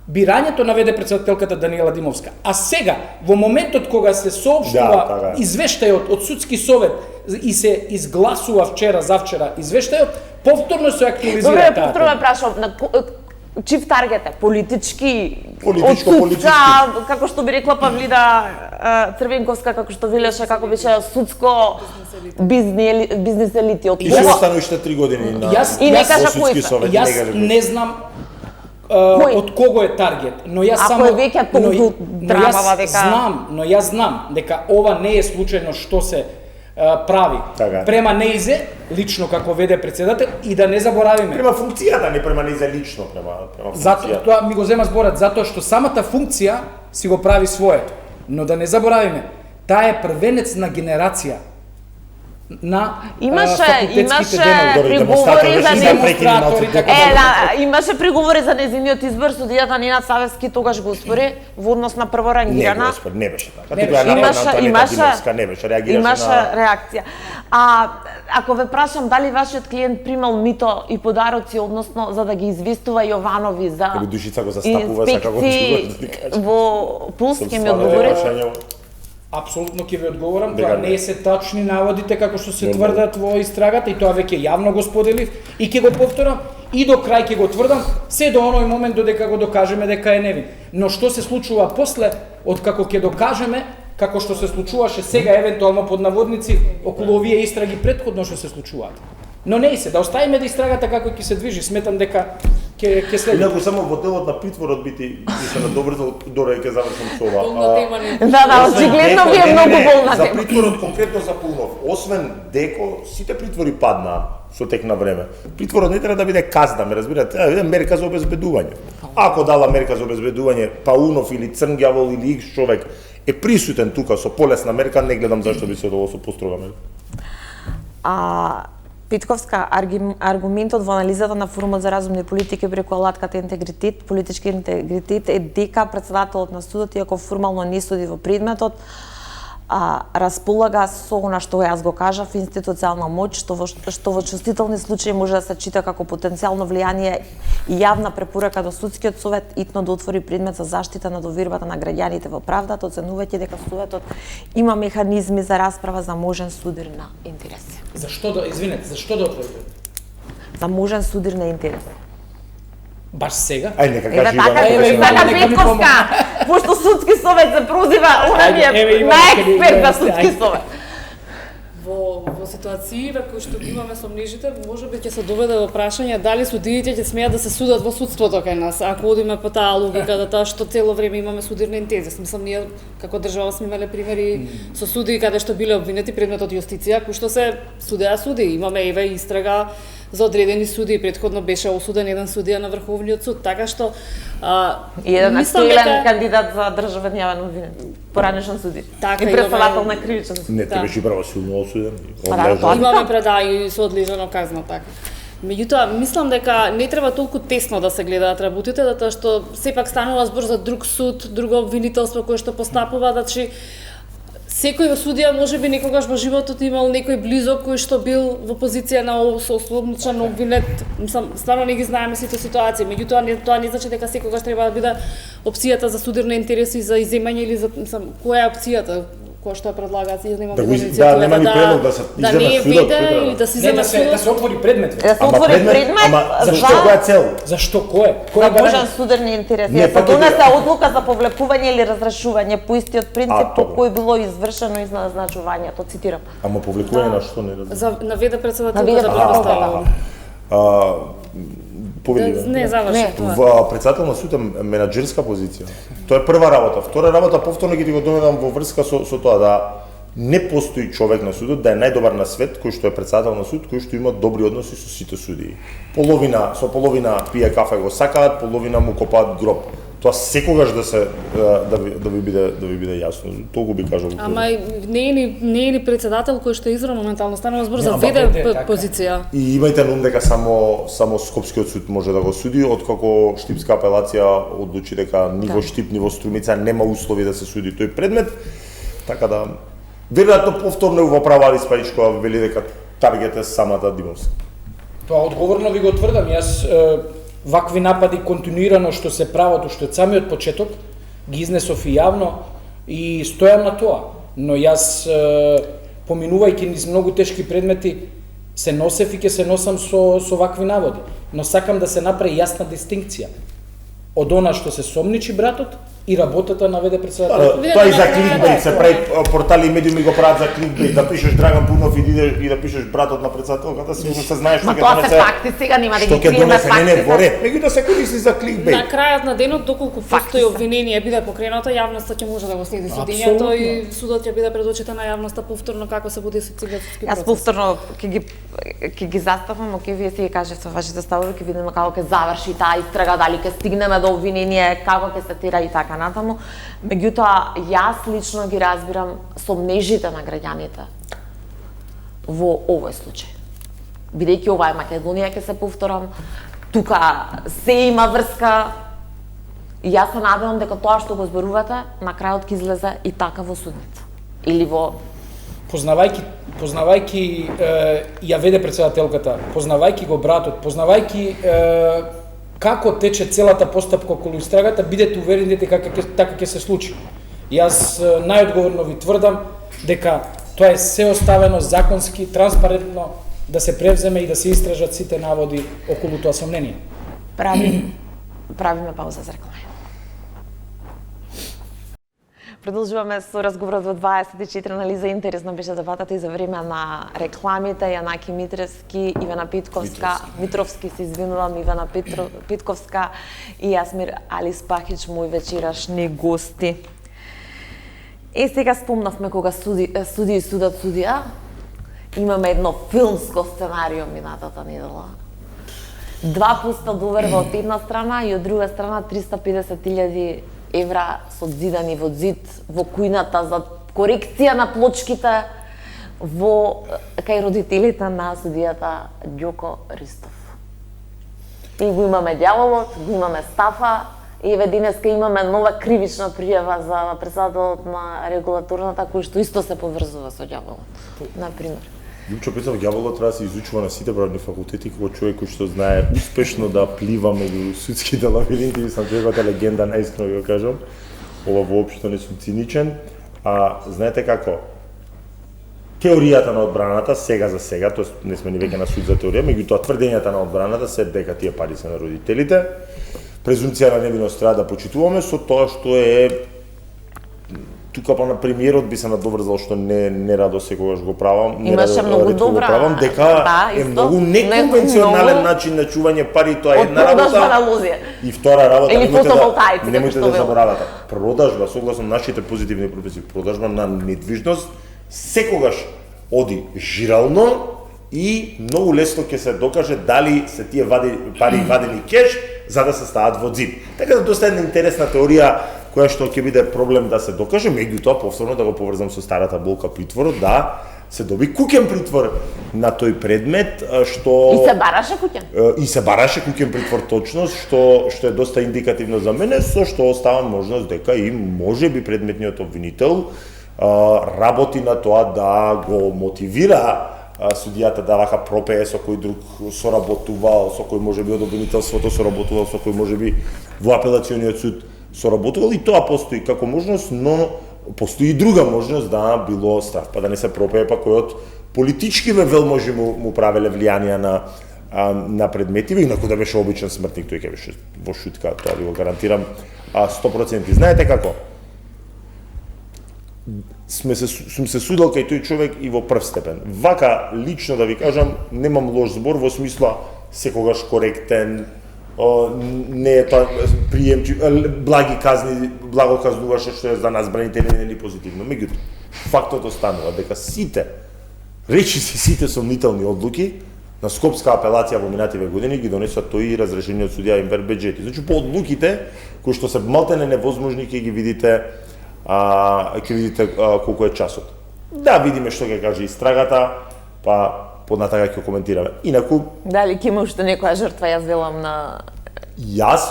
бирањето на ВД председателката Даниела Димовска. А сега, во моментот кога се соопштува така е. извештајот од судски совет и се изгласува вчера, завчера извештајот, повторно се актуализира Добре, таа повторно тема. прашувам, на чив таргет е? Политички? Политичко, од судска, политички. како што би рекла Павлида Црвенковска, како што велеше, како беше судско бизнес елити. Од И кого? што остану уште 3 години на И не Јас- кажа во судски кои се. совет, Јас кажа кои не се. знам Кој? од кого е таргет, но јас Ако само е веќе толку драма, дека- но јас знам дека ова не е случајно што се прави Така. према неизе лично како ВД председател и да не заборавиме. Према функцијата, не према нејзе лично, према Затоа функцијата. тоа ми го зема зборот, затоа што самата функција си го прави своето. Но да не заборавиме, таа е првенец на генерација на Имаше факултетските денови. Добре, приговори за демонстратори, незин... прекини малку Демонстратори, дека Да, имаше приговори за незиниот избор, судијата Нина Савески тогаш го успори во однос на Не, прворангирана. Господ, не беше така. Не Ти беа беше. нападната Антонита Димовска, не беше, реагираше имаше на... реакција. Ако ве прашам дали вашиот клиент примал мито и подароци, односно за да ги известува Јованови за Или Душица го застапува се како инспекции да ти кажа. во Пулс, Со ќе ми стварно одговори? прашање. Апсолутно ќе ви одговорам, Дека тоа не. не се тачни наводите како што се Нормално. тврдат во истрагата и тоа веќе јавно го споделив и ќе го повторам и до крај ќе го тврдам, се до оној момент додека го докажеме дека е невин. Но што се случува после, од како ќе докажеме, како што се случуваше сега евентуално под наводници околу овие истраги претходно што се случуваат. Но не се, да оставиме да истрагата како ќе се движи, сметам дека ќе следи. Инаку само во делот на притворот би се надобрзал, дора ќе завршам со ова. Полна тема не. Да, очигледно ви е многу болна За тема. притворот конкретно за Пулнов, освен Деко, сите притвори паднаа со тек на време. Притворот не треба да биде казна, ме разбирате, треба да биде мерка за обезбедување. Ако дала мерка за обезбедување, Паунов или Црн ѓавол или Икс човек е присутен тука со полесна мерка, не гледам зашто би се одоло со построга мерка. Питковска, аргументот во анализата на Форумот за разумни политики преку алатката интегритет, политички интегритет е дека председателот на судот, иако формално не суди во предметот, располага со она што јас го кажав, институционална моќ, што во чувствителни случаи може да се чита како потенцијално влијание и јавна препорака до судскиот совет итно да отвори предмет за заштита на довербата на граѓаните во правдата, оценувајќи дека советот има механизми за расправа за можен судир на интереси. Зашто да, извинете, зашто да отворите? За можен судир на интереси. Баш сега? Ај нека Еве кажи така, Иван, еве, така нека ми Петковска, пошто судски совет се прозива, она ми Еве, е Иван, најексперт на ајде, судски ајде. совет. Во ситуации кои што ги имаме со мнежите, можеби ќе се доведе во прашање дали судиите ќе смеат да се судат во судството кај нас, ако одиме по таа логика да тоа што цело време имаме судирна интензивност. Мислам ние како држава сме имале примери со судии каде што биле обвинети предметот јустиција, кои што се суди. Имаме еве истрага за одредени судии, претходно беше осуден еден судија на Врховниот суд, така што И еден мислам актуелен дека- кандидат за државен јавен обвинет, поранешен судир. Така, И председател имаме- на кривичен суд. Не, Да. ти беше право силно осуден. Па да, тоа Имаме предаи со одлежано казна така. Меѓутоа, мислам дека не треба толку тесно да се гледаат работите, затоа што сепак станува збор за друг суд, друго обвинителство кое што постапува, значи секој судија можеби некогаш во животот имал некој близок кој што бил во позиција на ослободен обвинет. Мислам, стварно не ги знаеме сите ситуации, меѓутоа тоа не значи дека секогаш треба да биде опцијата за судирни интереси за иземање или за мислам, која е опцијата? кој што ја предлага изнима Да го из- иницијативата, да, нема ни предлог да се да изема не е судот, веде што или да се Не, изема да се судот. отвори предмет. Да се отвори предмет, ама зашто за која цел? Зашто кој? Кој да гарант? можен судерни интереси. Не, Да се пак е донесе дека- одлука за повлекување или разрешување по истиот принцип по добро. кој било извршено изназначувањето, цитирам. Ама повлекување на што не разбирам. За наведе Наведе председателка да председателка. предостави. Повели. Не заврши Не. тоа. Во председател на суд е менаџерска позиција. Тоа е прва работа. Втора работа, повторно ги ти го доведам во врска со тоа да не постои човек на судот да е најдобар на свет кој што е председател на суд, кој што има добри односи со сите судии. Со половина пие кафе го сакаат, половина му копаат гроб. Тоа секогаш да се да ви биде јасно. Толку би кажал. Ама не е ли председател кој што е избран моментално, станува збор за Ама веде веде, така. позиција. И имајте на ум дека само Скопскиот суд може да го суди, откако Штипска апелација одлучи дека ни во Штип, ни во Струмица нема услови да се суди тој предмет, така да веројатно повторно во права Испаичкова вели дека таргет е самата Димовска. Тоа одговорно ви го тврдам. Јас вакви напади континуирано што се прават уште од самиот почеток ги изнесов и јавно и стојам на тоа. Но јас поминувајќи низ многу тешки предмети се носев и ќе се носам со вакви наводи. Но сакам да се направи јасна дистинкција од она што се сомничи братот и работата на веде председател. Вие Тоа и да за направите кликбейт се тоа. прави, портали и медиуми го прават за кликбейт, да пишеш Драган Пунов и да пишеш братот на председателката, сигурно се знаеш Ма што ќе тоа донесе. се факти, сега нема да Што ги ќе криеме донесе, не фактите. во ред, меѓутоа се користи за кликбейт. На крајот на денот, доколку Факти постои се. обвинение биде покренато, јавноста ќе може да го следи судењето Апсолутно. и судот ќе биде пред очите на јавноста повторно како се буде цивилски Јас процес. повторно ќе ги заставам, оке вие си ги кажете вашите ставови, ќе видиме како ќе заврши таа истрага, дали ќе стигнеме до обвинение, како ќе се тира и така натаму. Меѓутоа, јас лично ги разбирам сомнежите на граѓаните во овој случај. Бидејќи ова е Македонија, ќе се повторам, тука се има врска, и јас се надевам дека тоа што го зборувате, на крајот ќе излезе и така во судница. Или во Познавајќи ја веде председателката, познавајќи го братот, познавајќи како тече целата постапка околу истрагата, бидете уверени дека така ќе се случи. Јас најодговорно ви тврдам дека тоа е се оставено законски, транспарентно да се превземе и да се истражат сите наводи околу тоа сомнение. правиме пауза за реклама. Продолжуваме со разговорот во 24 анализа. Интересно беше дебатата и за време на рекламите. Јанаки Митровски, Ивана Митровски се извинувам, Ивана Петковска и Јасмир Алиспахич, мои вечерашни гости. Сега спомнавме кога суди и судат судија. Имаме едно филмско сценарио минатата недела. 2% доверба од една страна и од друга страна 350.000 евра содзидани во зид во кујната за корекција на плочките кај родителите на судијата Ѓоко Ристов. И го имаме ѓаволот, го имаме Стафа, и еве денеска имаме нова кривична пријава за председателот на регулаторната кој што исто се поврзува со ѓаволот. Например. Јупчо Петов ѓаволот треба да се изучува на сите правни факултети како човек кој што знае успешно да плива меѓу судските лабиринти, мислам човекот е легенда, наискрено го кажам. Ова воопшто не сум циничен, а знаете како теоријата на одбраната сега за сега, тоа не сме ни веќе на суд за теорија, меѓутоа тврдењата на одбраната се дека тие пари се на родителите. Презумција на невиност треба да почитуваме со тоа што е тука па на премиерот би се надоврзал што не радо секогаш го правам, Имаше многу добра, правам, дека да, е исто. многу неконвенционален Многу- начин на чување пари, тоа е Од една продажба на работа. лозија. И втора работа, Или фотоволтаици, како немојте што да велат. заборавате. Продажба, согласно нашите позитивни прописи, продажба на недвижност секогаш оди жирално и многу лесно ќе се докаже дали се тие пари вадени кеш за да се стават во зид. Така да доста една интересна теорија која што ќе биде проблем да се докаже, меѓутоа повторно да го поврзам со старата болка притворот, да се доби куќен притвор на тој предмет што И се бараше куќа. и се бараше куќен притвор точно, што е доста индикативно за мене, со што оставам можност дека и можеби предметниот обвинител работи на тоа да го мотивира судијата да вака пропее со кој друг соработувал, со кој можеби од обвинителството соработувал, со кој можеби во апелациониот суд соработувал, и тоа постои како можност, но постои и друга можност да било страв, па да не се пропее па кој од политичкиве велможи му правеле влијанија на предметиве, инаку да беше обичен смртник, тој ќе беше во шутка, тоа ви го гарантирам 100%. Знаете како? Сум се судел кај тој човек и во прв степен. Вака, лично да ви кажам, немам лош збор во смисла секогаш коректен, не е тоа приемчив, благи казни, благо казнуваше што е за нас бранители нели позитивно. Меѓутоа, фактот останува дека речиси сите сомнителни одлуки на Скопска апелација во минативе години ги донесува тој и разрешениот судија Енвер Беџети. Значи по одлуките кои што се малтене невозможни ќе ги видите колку е часот. Да видиме што ќе каже истрагата, па поднатака ќе коментираме. Инаку Дали ќе има уште некоја жртва, јас велам на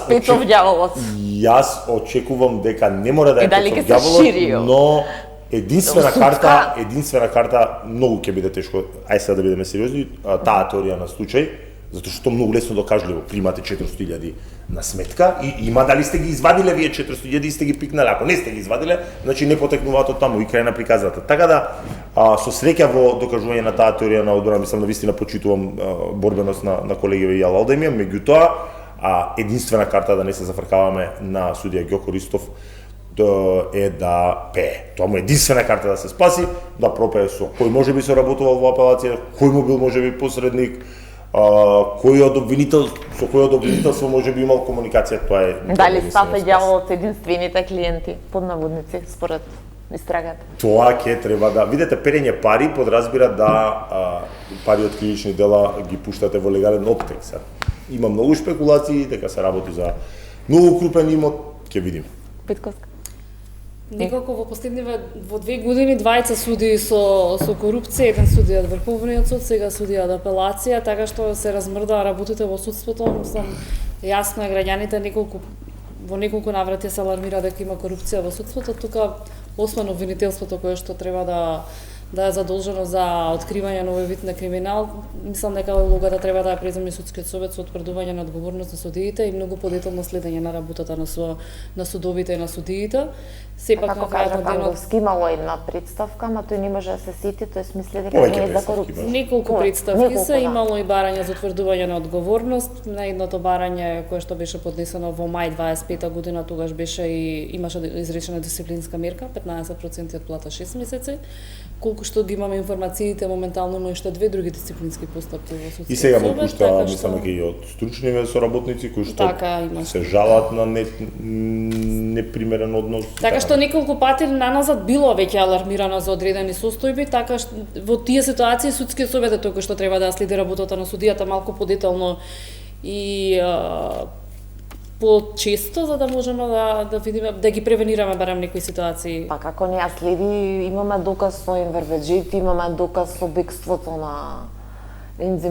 Петов ѓаволот. Јас очекувам дека не мора да е И дали Петов ќе се ѓаволот, шири, но единствена карта многу ќе биде тешко. Ај сега да бидеме сериозни, таа теорија на случај, затоа што многу лесно докажливо примате 400.000 на сметка и има дали сте ги извадиле вие 400.000 и сте ги пикнале. Ако не сте ги извадиле, значи не потекнуваат од таму и крај на приказната. Така да со среќа во докажување на таа теорија на одбрана, мислам да вистина почитувам борбеност на колегиве Јал Алдемија, меѓутоа единствена карта да не се зафркаваме на судија Ѓоко Ристов е да пее. Тоа му е единствена карта да се спаси, да пропее со кој може би се работувал во апелација, кој му бил може би посредник, кој од обвинителство може би имал комуникација, тоа е. Дали става ѓаволот единствените клиенти под наводници според истрагата? Тоа ќе треба да видите, перење пари подразбира да пари од кривични дела ги пуштате во легален оптек. Има многу спекулации дека се работи за многу крупен имот, ќе видиме. Петковска. Некако во последниве во 2 години двајца судии со корупција, еден судија од Врховниот суд, сега судија од апелација, така што се размрдаа работите во судството. Мислам, јасно е граѓаните во неколку наврати се алармира дека има корупција во судството. Тука освен обвинителството кое што треба да е задолжено за откривање на овој вид на криминал, мислам дека улогата треба да ја преземе судскиот совет со утврдување на одговорност на судиите и многу подетално следење на работата на судовите и на судиите. Сепак Како на крајот кажа на денот Панговски, имало една представка, ама тој не може да се сети, тој мисли дека не е за корупција. неколку представки се, да. имало и барање за утврдување на одговорност. На едното барање кое што беше поднесено во мај 25 година, тогаш имаше изречена дисциплинска мерка, 15% од плата 6 месеци. Колку што ги имаме информациите, моментално има уште 2 други дисциплински постапки во судскиот совет. И сега му пушта, мислам дека и од стручниве соработници кои што се жалат на непримерен однос. Така што неколку пати наназад било веќе алармирано за одредени состојби, така што во тие ситуации судскиот совет е тој кој што треба да следи работата на судијата малку подетално и по-често, за да можеме да видиме, да ги превенираме барем некои ситуации. Па како не ја следи, имаме доказ со Енвер Беџети, имаме доказ со бегството на Ензи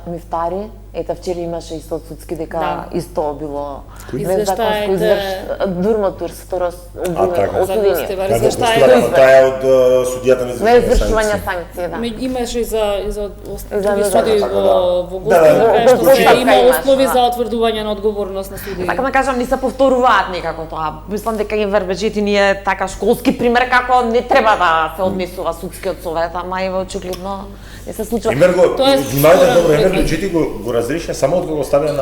Мифтари. Ета вчера имаше исто судски дека исто било Извештаите дурматурство осудени. Тоа е од судијата на извршување санкции, да. Имаше и за други за суди во Господ, кај што се има услови за утврдување на одговорност на судии. Така да кажам, не се повторуваат никако тоа. Мислам дека Енвер Беџети ни е така школски пример како не треба да се однесува судскиот совет, ама и очигледно не се случува. Енвер Енвер Беџети го разреши само од кога го ставија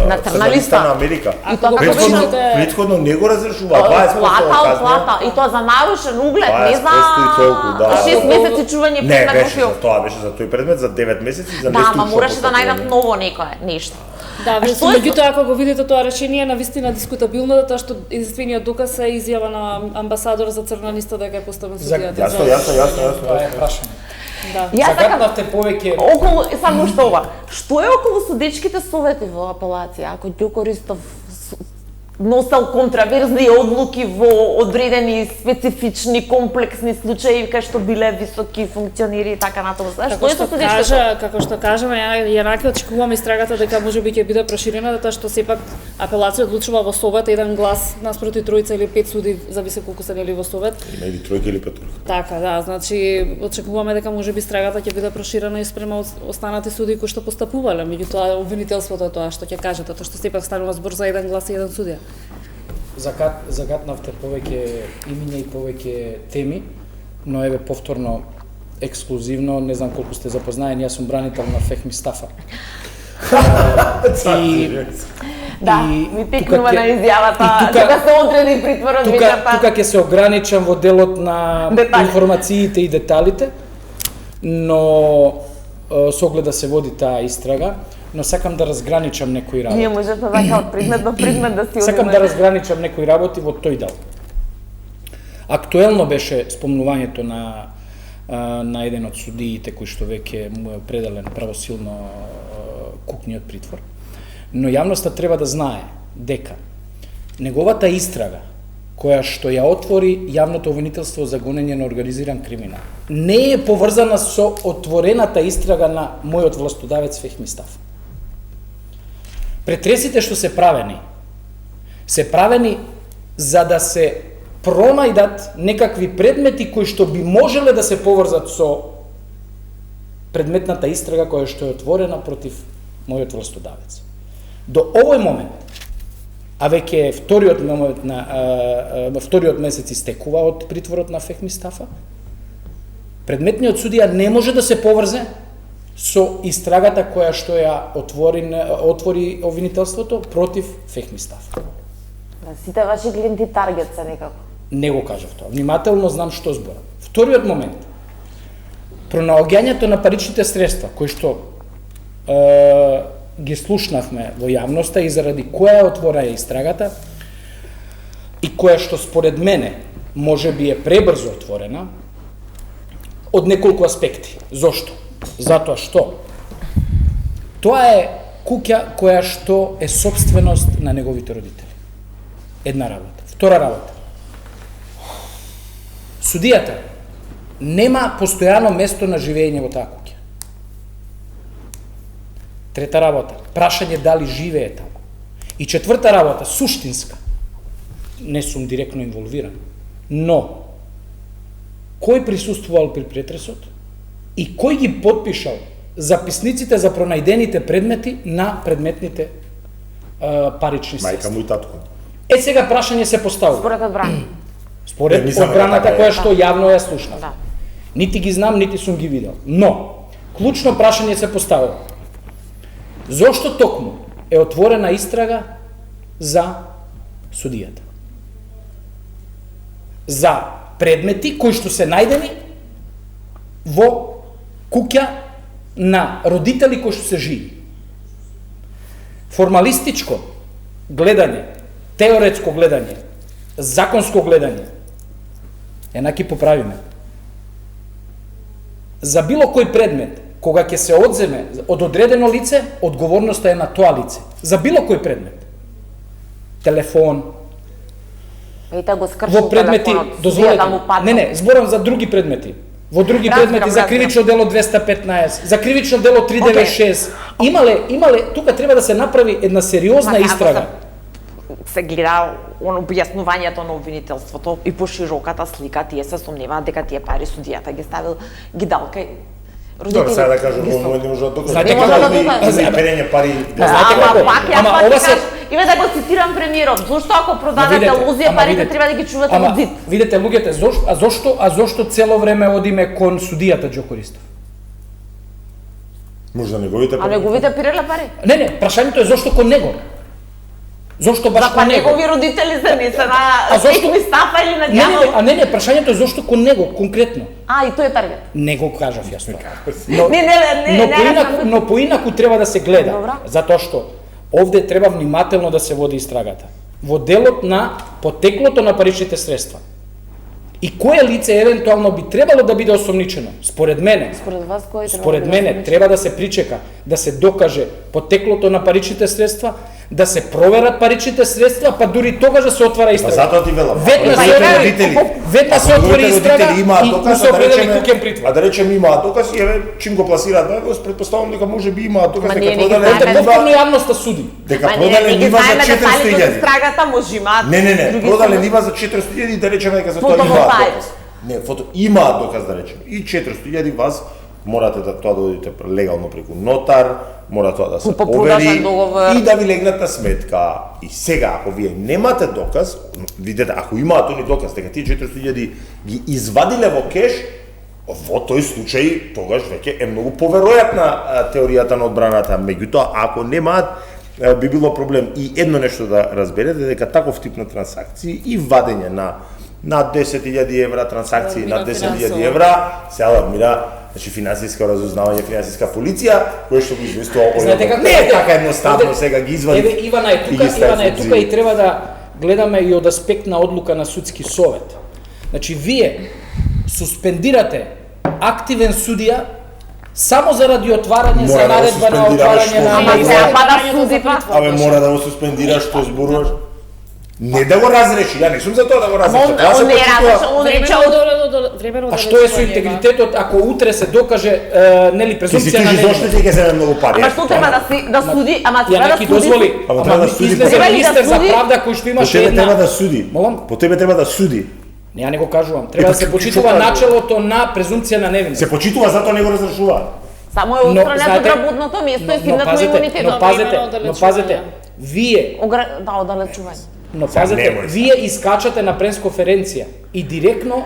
на црна листа на Америка. И тоа како беше Претходно не го разрешува, 20% плата, и тоа за нарушен углед, не за 6 месеци чување предмет. Не, беше тоа беше за тој предмет за 9 месеци за неструčno. Да, ама мораше да најдат ново некое нешто. Да, меѓутоа ако го видите тоа решение на вистина дискутабилно, затоа што единствениот доказ е изјава на амбасадор за црна листа дека е поставен судијата. Јасно. Тоа е прашање. Да. Загатнавте повеќе околу само што ова. Што е околу судечките совети во апелација? Ако Ѓоко Ристов носел контраверзни одлуки во одредени специфични комплексни случаи кај што биле високи функционери и така натаму. Што е со судечките? Како што кажаме, јанаки очекуваме истрагата дека можеби ќе биде проширена, затоа што сепак апелација одлучува во совет еден глас наспроти тројца или 5 суди, зависи колку се нели во совет. Има или тројка или петорка. Така, да, значи очекуваме дека можеби истрагата ќе биде проширена и спрема останати суди кои што постапувале, меѓутоа обвинителството е тоа што ќе кажете, тоа што сепак станува збор за еден глас и еден судија. загатнавте повеќе имиња и повеќе теми, но еве повторно ексклузивно, не знам колку сте запознаени, јас сум бранител на Фехми Стафа. Да, ми текнува на изјавата, тука се одреди притворот Тука ќе се ограничам во делот на информациите и деталите, но со оглед да се води таа истрага, но сакам да разграничам некои работи. Ние можете така од предмет до предмет да си одиме. Сакам да разграничам некои работи во тој дел. Актуелно беше спомнувањето на еден од судиите кој што веќе му е определен правосилно кукниот притвор. Но јавноста треба да знае дека неговата истрага, која што ја отвори јавното обвинителство за гонење на организиран криминал, не е поврзана со отворената истрага на мојот властодавец Фехми Стафа. Претресите што се правени за да се пронајдат некакви предмети кои што би можеле да се поврзат со предметната истрага која што е отворена против мојот властодавец. До овој момент, а веќе вториот месец истекува од притворот на Фехми Стафа, предметниот судија не може да се поврзе со истрагата која што ја отвори обвинителството против Фехми Стафа. Сите ваши клиенти таргет се некако. Не го кажав тоа. Внимателно знам што зборам. Вториот момент. Пронаоѓањето на паричните средства, кои што ги слушнавме во јавноста и заради која е отворена истрагата и која што според мене може би е пребрзо отворена од неколку аспекти. Зошто? Затоа што тоа е куќа која што е сопственост на неговите родители. Една работа. Втора работа. Судијата нема постојано место на живење во таа куќа. Трета работа, прашање дали живее таму. И четврта работа, суштинска, не сум директно инволвиран, но кој присуствувал при претресот и кој ги потпишал записниците за пронајдените предмети на предметните парични средства. Мајка му и татко. Сега прашање се поставува. Според одбрана. Според одбраната која што јавно ја слушнав. Да. Нити ги знам, нити сум ги видел. Но, клучно прашање се поставува. Зошто токму е отворена истрага за судијата? За предмети кои што се најдени во куќа на родители кои што се живи. Формалистичко гледање, теоретско гледање, законско гледање, енаки поправиме. За било кој предмет, кога ќе се одземе од одредено лице, одговорноста е на тоа лице. За било кој предмет. Телефон. Го скршил телефонот. Дозволете. Не, зборам за други предмети. Во други предмети за кривично дело 215, за кривично дело 396. Имале, тука треба да се направи една сериозна истрага. Се гледа објаснувањето на обвинителството и пошироката слика, тие се сомневаат дека тие пари судијата ги ставил, ги дал кај Добро, сега да кажам, ово не може да докаже. Знаете како перење пари. Ама ова се Иве да го цитирам премиерот, зошто ако продадете лузија парите треба да ги чувате во зид? Видете луѓето, зошто цело време одиме кон судијата Џокористов? Може да неговите пари. А неговите пиреле пари? Не, прашањето е зошто кон него. Зошто баш кон него? Негови родители се не се на Фехми Стафа или на ѓавно? Не, прашањето е зошто кон него конкретно. И тој е таргет. Не го кажав јас тоа. Но поинаку треба да се гледа, затоа што овде треба внимателно да се води истрагата. Во делот на потеклото на паричните средства. И кое лице евентуално би требало да биде осомничено? Според мене. Според вас кој треба? Според мене треба да се причека, да се докаже потеклото на паричните средства, да се проверат паричните средства, па дури тогаш да се отвара истрага. Затоа ти велам. Веднаш се отвори истрага и се определи куќен притвор. А да речем имаат доказ и еве чим го пласираат, го претпоставувам дека може би имаат доказ дека продаде. Повторно јавноста суди. Дека продаде нива за 400.000. Истрагата може имаат. Не, продаде нива за 400.000 да речеме дека за тоа имаат доказ. Не, имаат доказ да речеме. И 400.000 вас морате да тоа да одите легално преку нотар, мора тоа да се Купо-продажен овери договор. и да ви легнат на сметка. И сега, ако вие немате доказ, видете, ако имаат они доказ дека тие 400.000 ги извадиле во кеш, во тој случај, тогаш веќе е многу поверојатна теоријата на одбраната. Меѓутоа, ако немаат, би било проблем. И едно нешто да разберете, дека таков тип на трансакции и вадење на 10.000 евра трансакции, на 10.000 евра, се алармира, значи финансиска разузнавање, финансиска полиција, кој што ги известува Знаете како не е така едноставно сега ги извади. Еве Ивана е тука и треба да гледаме и од аспект на одлука на судски совет. Значи вие суспендирате активен судија само заради отварање за Мора да наредба на суспендираш отварање на што Ама Ама сега сега па да суди па. Абе мора да го суспендираш што зборуваш. Не да го разреши, ја не сум за тоа да го разреши. Тоа се Он не почитува. разреша, он рече времено А што е со интегритетот ако утре се докаже нели Ти си презумпција на кажи зошто невиност? ти ќе земе многу пари. Ама што треба да суди, ама треба да Јанаки суди. дозволи, Ама треба да суди. излезе Треба ли да министер за суди? правда кој што По имаше тебе треба да една. суди. Молам? По тебе треба да суди. Не, ја не го кажувам. Треба да се што почитува кажувам? начелото на презумпција на невиност. Се почитува, затоа не го разрешува. Само е Но, отстранет од знаете, работното место и сигнат му пазете, имунитет. но пазете, времено но оддалечување. пазете, вие, Да, оддалечување. но Сега пазете, немој. вие искачате на пресконференција и директно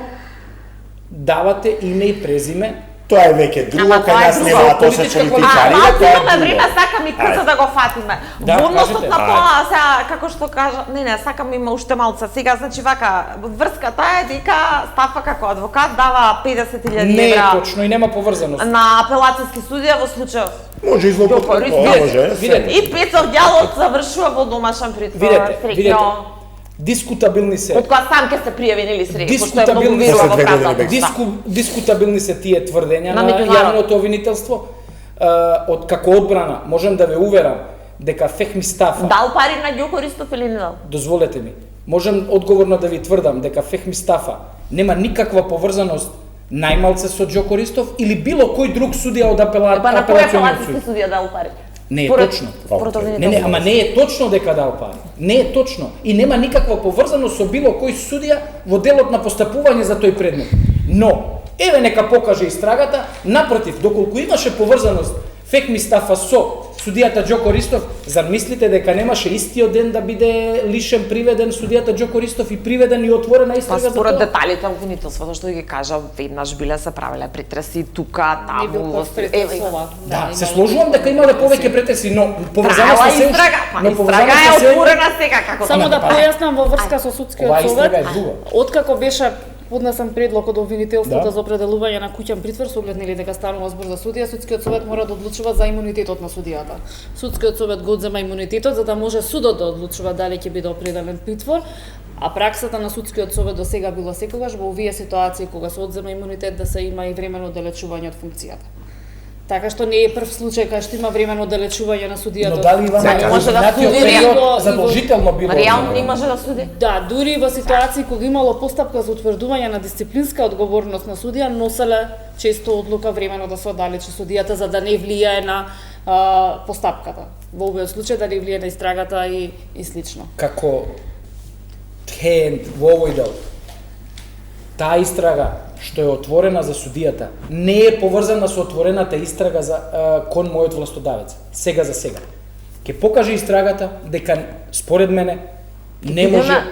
давате име и презиме. Тоа е веќе друго, Ама кај тоа е нас друго. нема, тоа се Политичка политичари, Малку тоа е имаме друго. време, сакам и куца да го фатиме. Да, Во односот кажете. на тоа, сега, како што кажа, не, сакам има уште малце. Сега, значи, вака, врската е дека Стафа како адвокат дава 50.000 Не е евра точно и нема поврзаност. на апелацијски судија во случајот. Може и злоупотреба, Видете, може. видете. И Пецов Ѓалов завршува во домашен притвор. Видете, видете. Среќно. Дискутабилни се. Од која сам ќе се пријави, нели среќно, пошто е Дискутабилни многу се. вирува во После 2 години правдата. Дискутабилни се тие тврдења На на меѓународ. јавното обвинителство. Од како одбрана можам да ве уверам дека Фехми Стафа, Дал пари на Ѓо Користов или не дал? дозволете ми, можам одговорно да ви тврдам дека Фехми Стафа нема никаква поврзаност најмалце со Ѓо Користов или било кој друг судија од Па на која апелациониот апелацијски суд. судија дал пари? Не е Според- точно. според Не, не, ама не е точно дека дал пари. Не е точно. И нема никаква поврзаност со било кој судија во делот на постапување за тој предмет. Но, еве нека покаже истрагата, напротив, доколку имаше поврзаност Фехми Стафа со судијата Ѓо Користов, зар мислите дека немаше истиот ден да биде лишен приведен судијата Ѓо Користов и приведен и отворена Па истрага за според тоа? деталите обвинителството што ги кажа, веднаш биле се правеле претреси тука, Не бил таму, кој претресова. Да, се сложувам дека имале повеќе претреси, но поврзаността Трала се истрага, па но истрага е поврзаноста се отворена сега како Само да па- појаснам во врска со судскиот Оваа совет, истрага е друга. откако беше поднесен предлог од обвинителството Да. за определување на куќен притвор, со оглед нели дека станува збор за судија, судскиот совет мора да одлучува за имунитетот на судијата. Судскиот совет го одзема имунитетот за да може судот да одлучува дали ќе биде определен притвор, а праксата на судскиот совет до сега било секогаш во овие ситуации кога се одзема имунитет да се има и временно оддалечување од функцијата. Така што не е прв случај кај што има временно оддалечување на судијата. Но дали Ивана Не може да изминатиот суди период и во- задолжително било? Реално не може да суди. Да, дури и во ситуации кога имало постапка за утврдување на дисциплинска одговорност на судија, носеле често одлука времено да се оддалечи судијата за да не влијае на постапката. Во овој случај да не влијае на истрагата и слично. Како тхенд во овој дел, таа истрага што е отворена за судијата не е поврзана со отворената истрага за кон мојот властодавец. Сега за сега. Ќе покаже истрагата дека според мене не може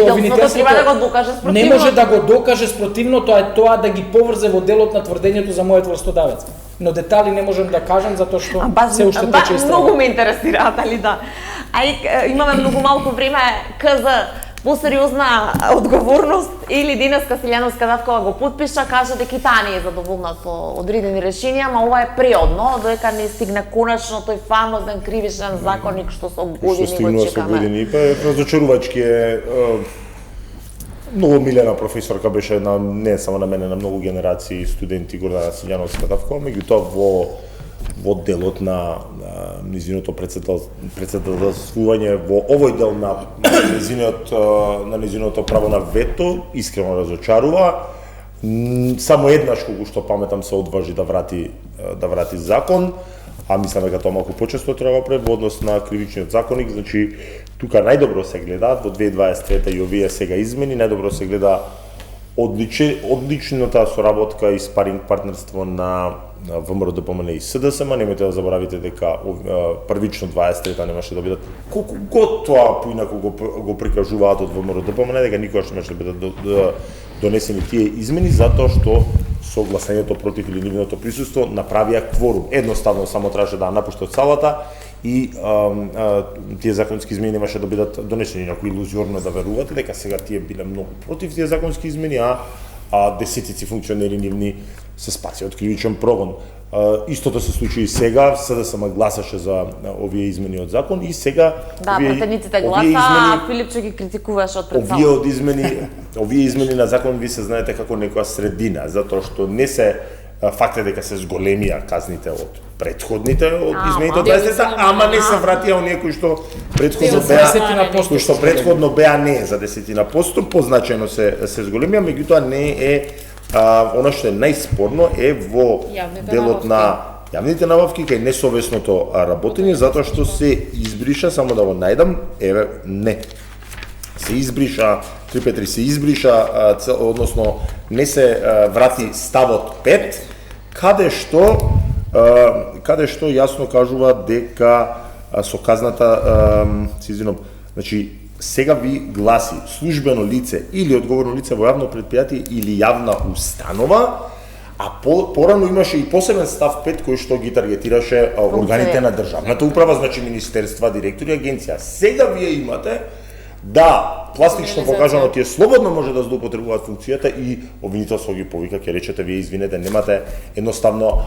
Обвинителството треба да го докаже не спротивното. може да го докаже спротивното, а е тоа да ги поврзе во делот на тврдењето за мојот властодавец. Но детали не можам да кажам затоа што се уште тече истрага. Многу ме интересираат, али да. Имаме многу малку време, КЗ посериозна одговорност или денеска Силјановска Давкова го подпиша, кажа дека и таа не е задоволна со одредени решенија, ама ова е преодно, додека не стигне конечно тој фамозен кривичен законник што со Што години го стигнува со чекаме. години, па е разочарувачки е. Многу милена професорка беше на не само на мене, на многу генерации студенти Гордана Силјановска Давкова, меѓутоа во делот на низиното председателствување во овој дел на низиното право на вето искрено разочарува. Само еднаш кога што паметам се одважи да врати закон, а мислам дека тоа малку почесто треба да прави во однос на кривичниот законник, значи тука најдобро се гледаат во 2023 и овие сега измени, најдобро се гледа одличната соработка и спаринг партнерство на ВМРО ДПМН и СДСМ. Немојте да заборавите дека првично 23-та немаше да бидат колку год тоа поинаку го прикажуваат од ВМРО ДПМН, дека никогаш немаше да бидат донесени тие измени затоа што со гласањето против или нивното присуство направија кворум. Едноставно само требаше да напуштат салата и тие законски измени немаше да бидат донесени. Некој илузиорно да верувате дека сега тие биле многу против тие законски измени, а десетици функционери нивни се спасија од кривичен прогон. Истото се случи и сега, СДСМ гласаше за овие измени од закон и сега Да, пратениците гласа, а Филипче ги критикуваше од пред овие измени на закон ви се знаете како некоја средина, затоа што не се факт е дека се зголемија казните од претходните од измените од 20-та, ама не се вратија оние кои што претходно беа не за 10%, позначајно се зголемија, меѓутоа не е она што е најспорно е во делот на јавните набавки кај несовесното работење, затоа што се избриша, само да го најдам, се избриша, 353 се избриша, односно не се врати ставот 5, каде што јасно кажува дека со казната, значи, сега ви гласи службено лице или одговорно лице во јавно предпријатие или јавна установа, а порано имаше и посебен став 5 кој што ги таргетираше органите на државната управа, значи министерства, директори, агенција. Сега вие имате да пластично покажано тие слободно може да злоупотребуваат функцијата и обвинителство ги повика, ќе речете вие извинете, немате едноставно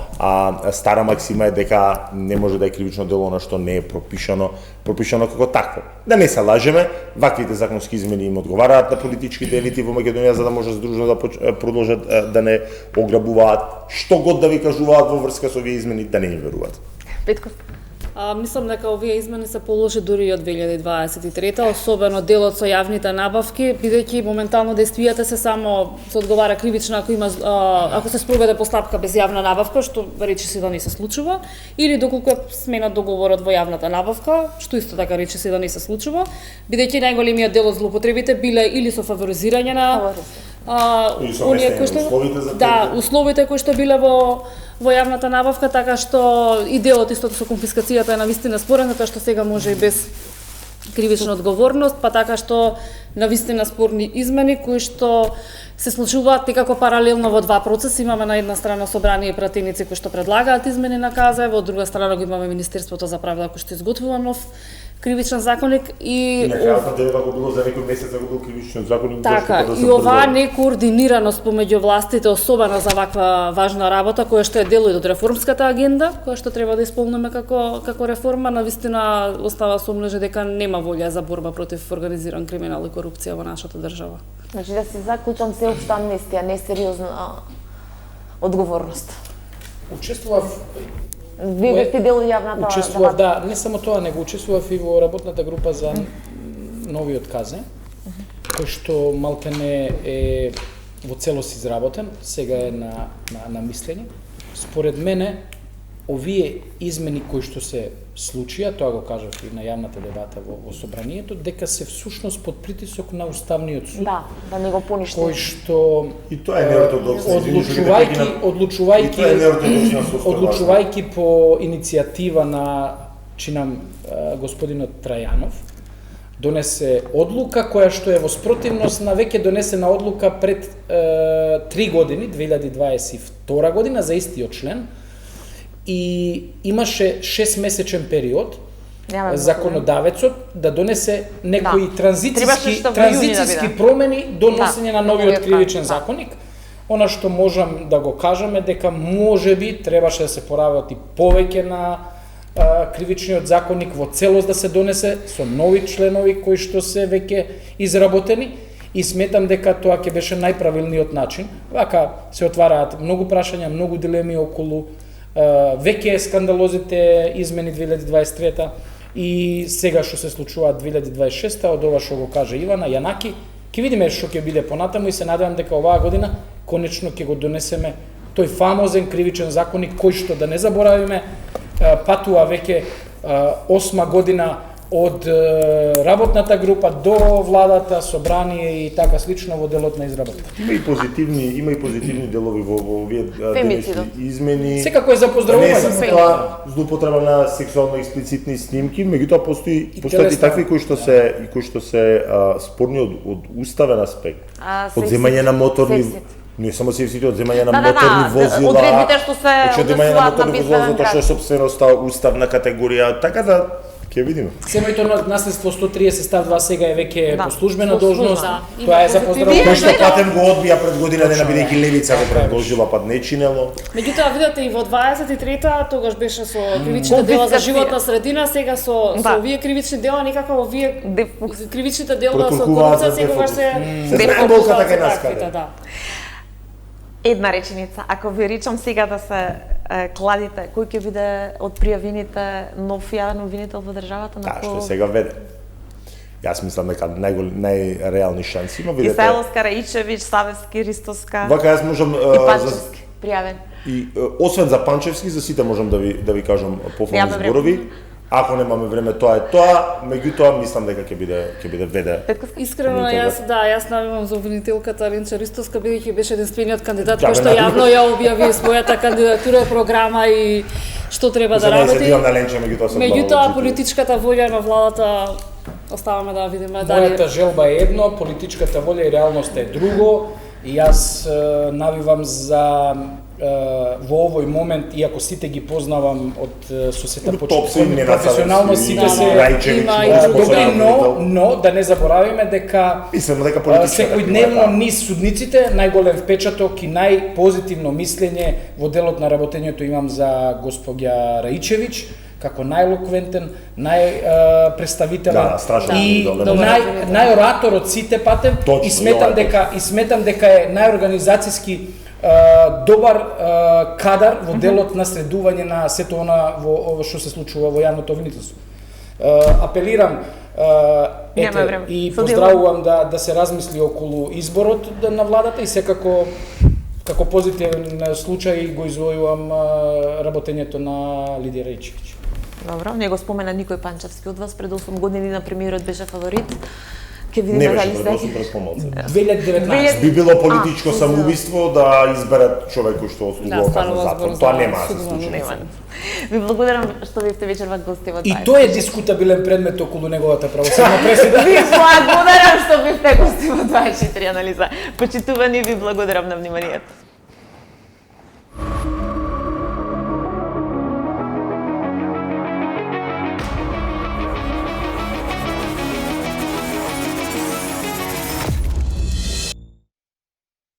стара максима е дека не може да е кривично дело на што не е пропишано како такво. Да не се лажеме, ваквите законски измени им одговараат на политичките елити во Македонија за да може здружно да продолжат да не ограбуваат, што год да ви кажуваат во врска со овие измени, да не им веруваат. Петков. Мислам дека овие измени се положи дури од 2023-та, особено делот со јавните набавки, бидејќи моментално действијата се само се одговара кривично ако се спроведе постапка без јавна набавка, што речи се да не се случува, или доколку е сменат договорот во јавната набавка, што исто така речи се да не се случува, бидејќи најголемиот дел од злоупотребите биле или со фаворизирање на условите кои што биле во јавната набавка, така што и делот истото со конфискацијата е навистина спорен, затоа што сега може и без кривична одговорност, па така што навистина спорни измени кои што се случуваат некако паралелно во два процеси. Имаме на една страна собрание и пратеници кои што предлагаат измени на КЗ, во друга страна го имаме Министерството за правда кој што изготвува нов кривичен законник и на крајот делот го било за некој месец го бил кривичен законник. Така, и оваа некоординираност помеѓу властите, особено за ваква важна работа, која што е дел од реформската агенда, која што треба да исполниме како реформа, навистина остава сомнеже дека нема волја за борба против организиран криминал и корупција во нашата држава. Значи да се заклучам сеопшта амнестија, несериозна одговорност. Учествував Вие бевте дел од јавната Учествував, да, не само тоа, него учествував и во работната група за новиот КЗ, кој што малтене е во целост изработен, сега е на мислење. Според мене, овие измени кои што се случија, тоа го кажав и на јавната дебата во собранието, дека се всушност под притисок на Уставниот суд. Да не го поништи. Кој што и тоа е неортодоксно. Одлучувајќи по иницијатива на чинам господинот Трајанов, донесе одлука која што е во спротивност на веќе донесена одлука пред 3 години, 2022 година, за истиот член, и имаше 6-месечен период законодавецот да донесе некои транзицијски промени до носење на новиот кривичен законник. Она што можам да го кажам е дека можеби требаше да се поработи повеќе на кривичниот законник во целост да се донесе со нови членови кои што се веќе изработени и сметам дека тоа ќе беше најправилниот начин. Вака се отвараат многу прашања, многу дилеми околу веќе скандалозите измени 2023 и сега што се случува 2026 од ова што го каже Ивана Јанаки, ќе видиме што ќе биде понатаму и се надевам дека оваа година конечно ќе го донесеме тој фамозен кривичен законник кој што да не заборавиме патува веќе 8 година од работната група до владата, собрание и така слично во делот на изработка. Има и позитивни делови во овие Фемицидот. измени. Секако е за Не поздравување. само тоа злоупотреба на сексуално експлицитни снимки, меѓутоа постојат и телесна. такви кои што се спорни од уставен аспект. Од сексите. земање на моторни Сексите. не само сексите, од земање на Да, моторни возила. одредбите што се од земање на однесуваат на моторни возила битовен затоа што е град. собственоста уставна категорија, така да ќе видиме. Семејто наследство 130 став 2 сега е веќе Да, по службена по служба. должност. Да, Тоа е за има позитивни. поздравување. Кој што Патем го одбија пред година дена бидејќи левица го предложила, па не чинело. Меѓутоа, видете, и во 23-та, тогаш беше со кривичните дела за Конфискација. животна средина, сега со Да. овие кривични дела, некако овие кривичните дела со Протолкуваат за корупција секогаш се Се знае болката кај нас таквите, каде. да. Една реченица, ако ви речам сега да се кладите, кој ќе биде од пријавените нов јавен обвинител во државата? Да, што сега веде. Јас мислам дека најреални шанси има, видете. Исаеловска, Раичевиќ, Савевски, Ристовска Вака јас можам и Панчевски пријавен. и освен за Панчевски, за сите можам да ви кажам пофални Немаме време. зборови. Ако немаме време, тоа е тоа, меѓутоа мислам дека ќе биде веде. Искрено, јас навивам за обвинителката Ленча Ристовска, бидејќи беше единствениот кандидат Да, кој што бе, јавно ја објави својата кандидатура, програма и што треба да Не се работи. дивам на Ленча, меѓутоа сум Меѓутоа, благо политичката волја на владата оставаме да видиме дали. Мојата желба е едно, политичката волја и реалноста е друго. И јас навивам за во овој момент, иако сите ги познавам од со сета Топ почетоци, се имена професионално Савевски, сите се Рајчевиќ, добри, но но да не заборавиме дека мислам дека политичката секојдневно низ судниците најголем впечаток и најпозитивно мислење во делот на работењето имам за госпоѓа Раичевиќ, како најелоквентен, најпредставителен Да, страшно и добар. најоратор од сите Патем. Точно, И сметам дека е најорганизацијски добар кадар во делот на следување на сето она во што се случува во јавното обвинителство. Апелирам Нема време. и Судило. поздравувам да се размисли околу изборот на владата и секако како позитивен случај го извојувам работењето на Лидија Раичевиќ. Добро, не го спомена никој Панчевски од вас, пред 8 години на премиерот беше фаворит. Ке Не видиме беше дали пред се. 8 пред помалце. 2019. Би било политичко А, самоубиство да изберат човек кој што ослужува казна станува затвор. збор Тоа за нема да се судовно случи. Нема. Ви благодарам што бевте вечерва гости во И Тај. тој е дискутабилен предмет околу неговата правосудна пресуда. Ви благодарам што бевте гости во 24 анализа. Почитувани, ви благодарам на вниманието.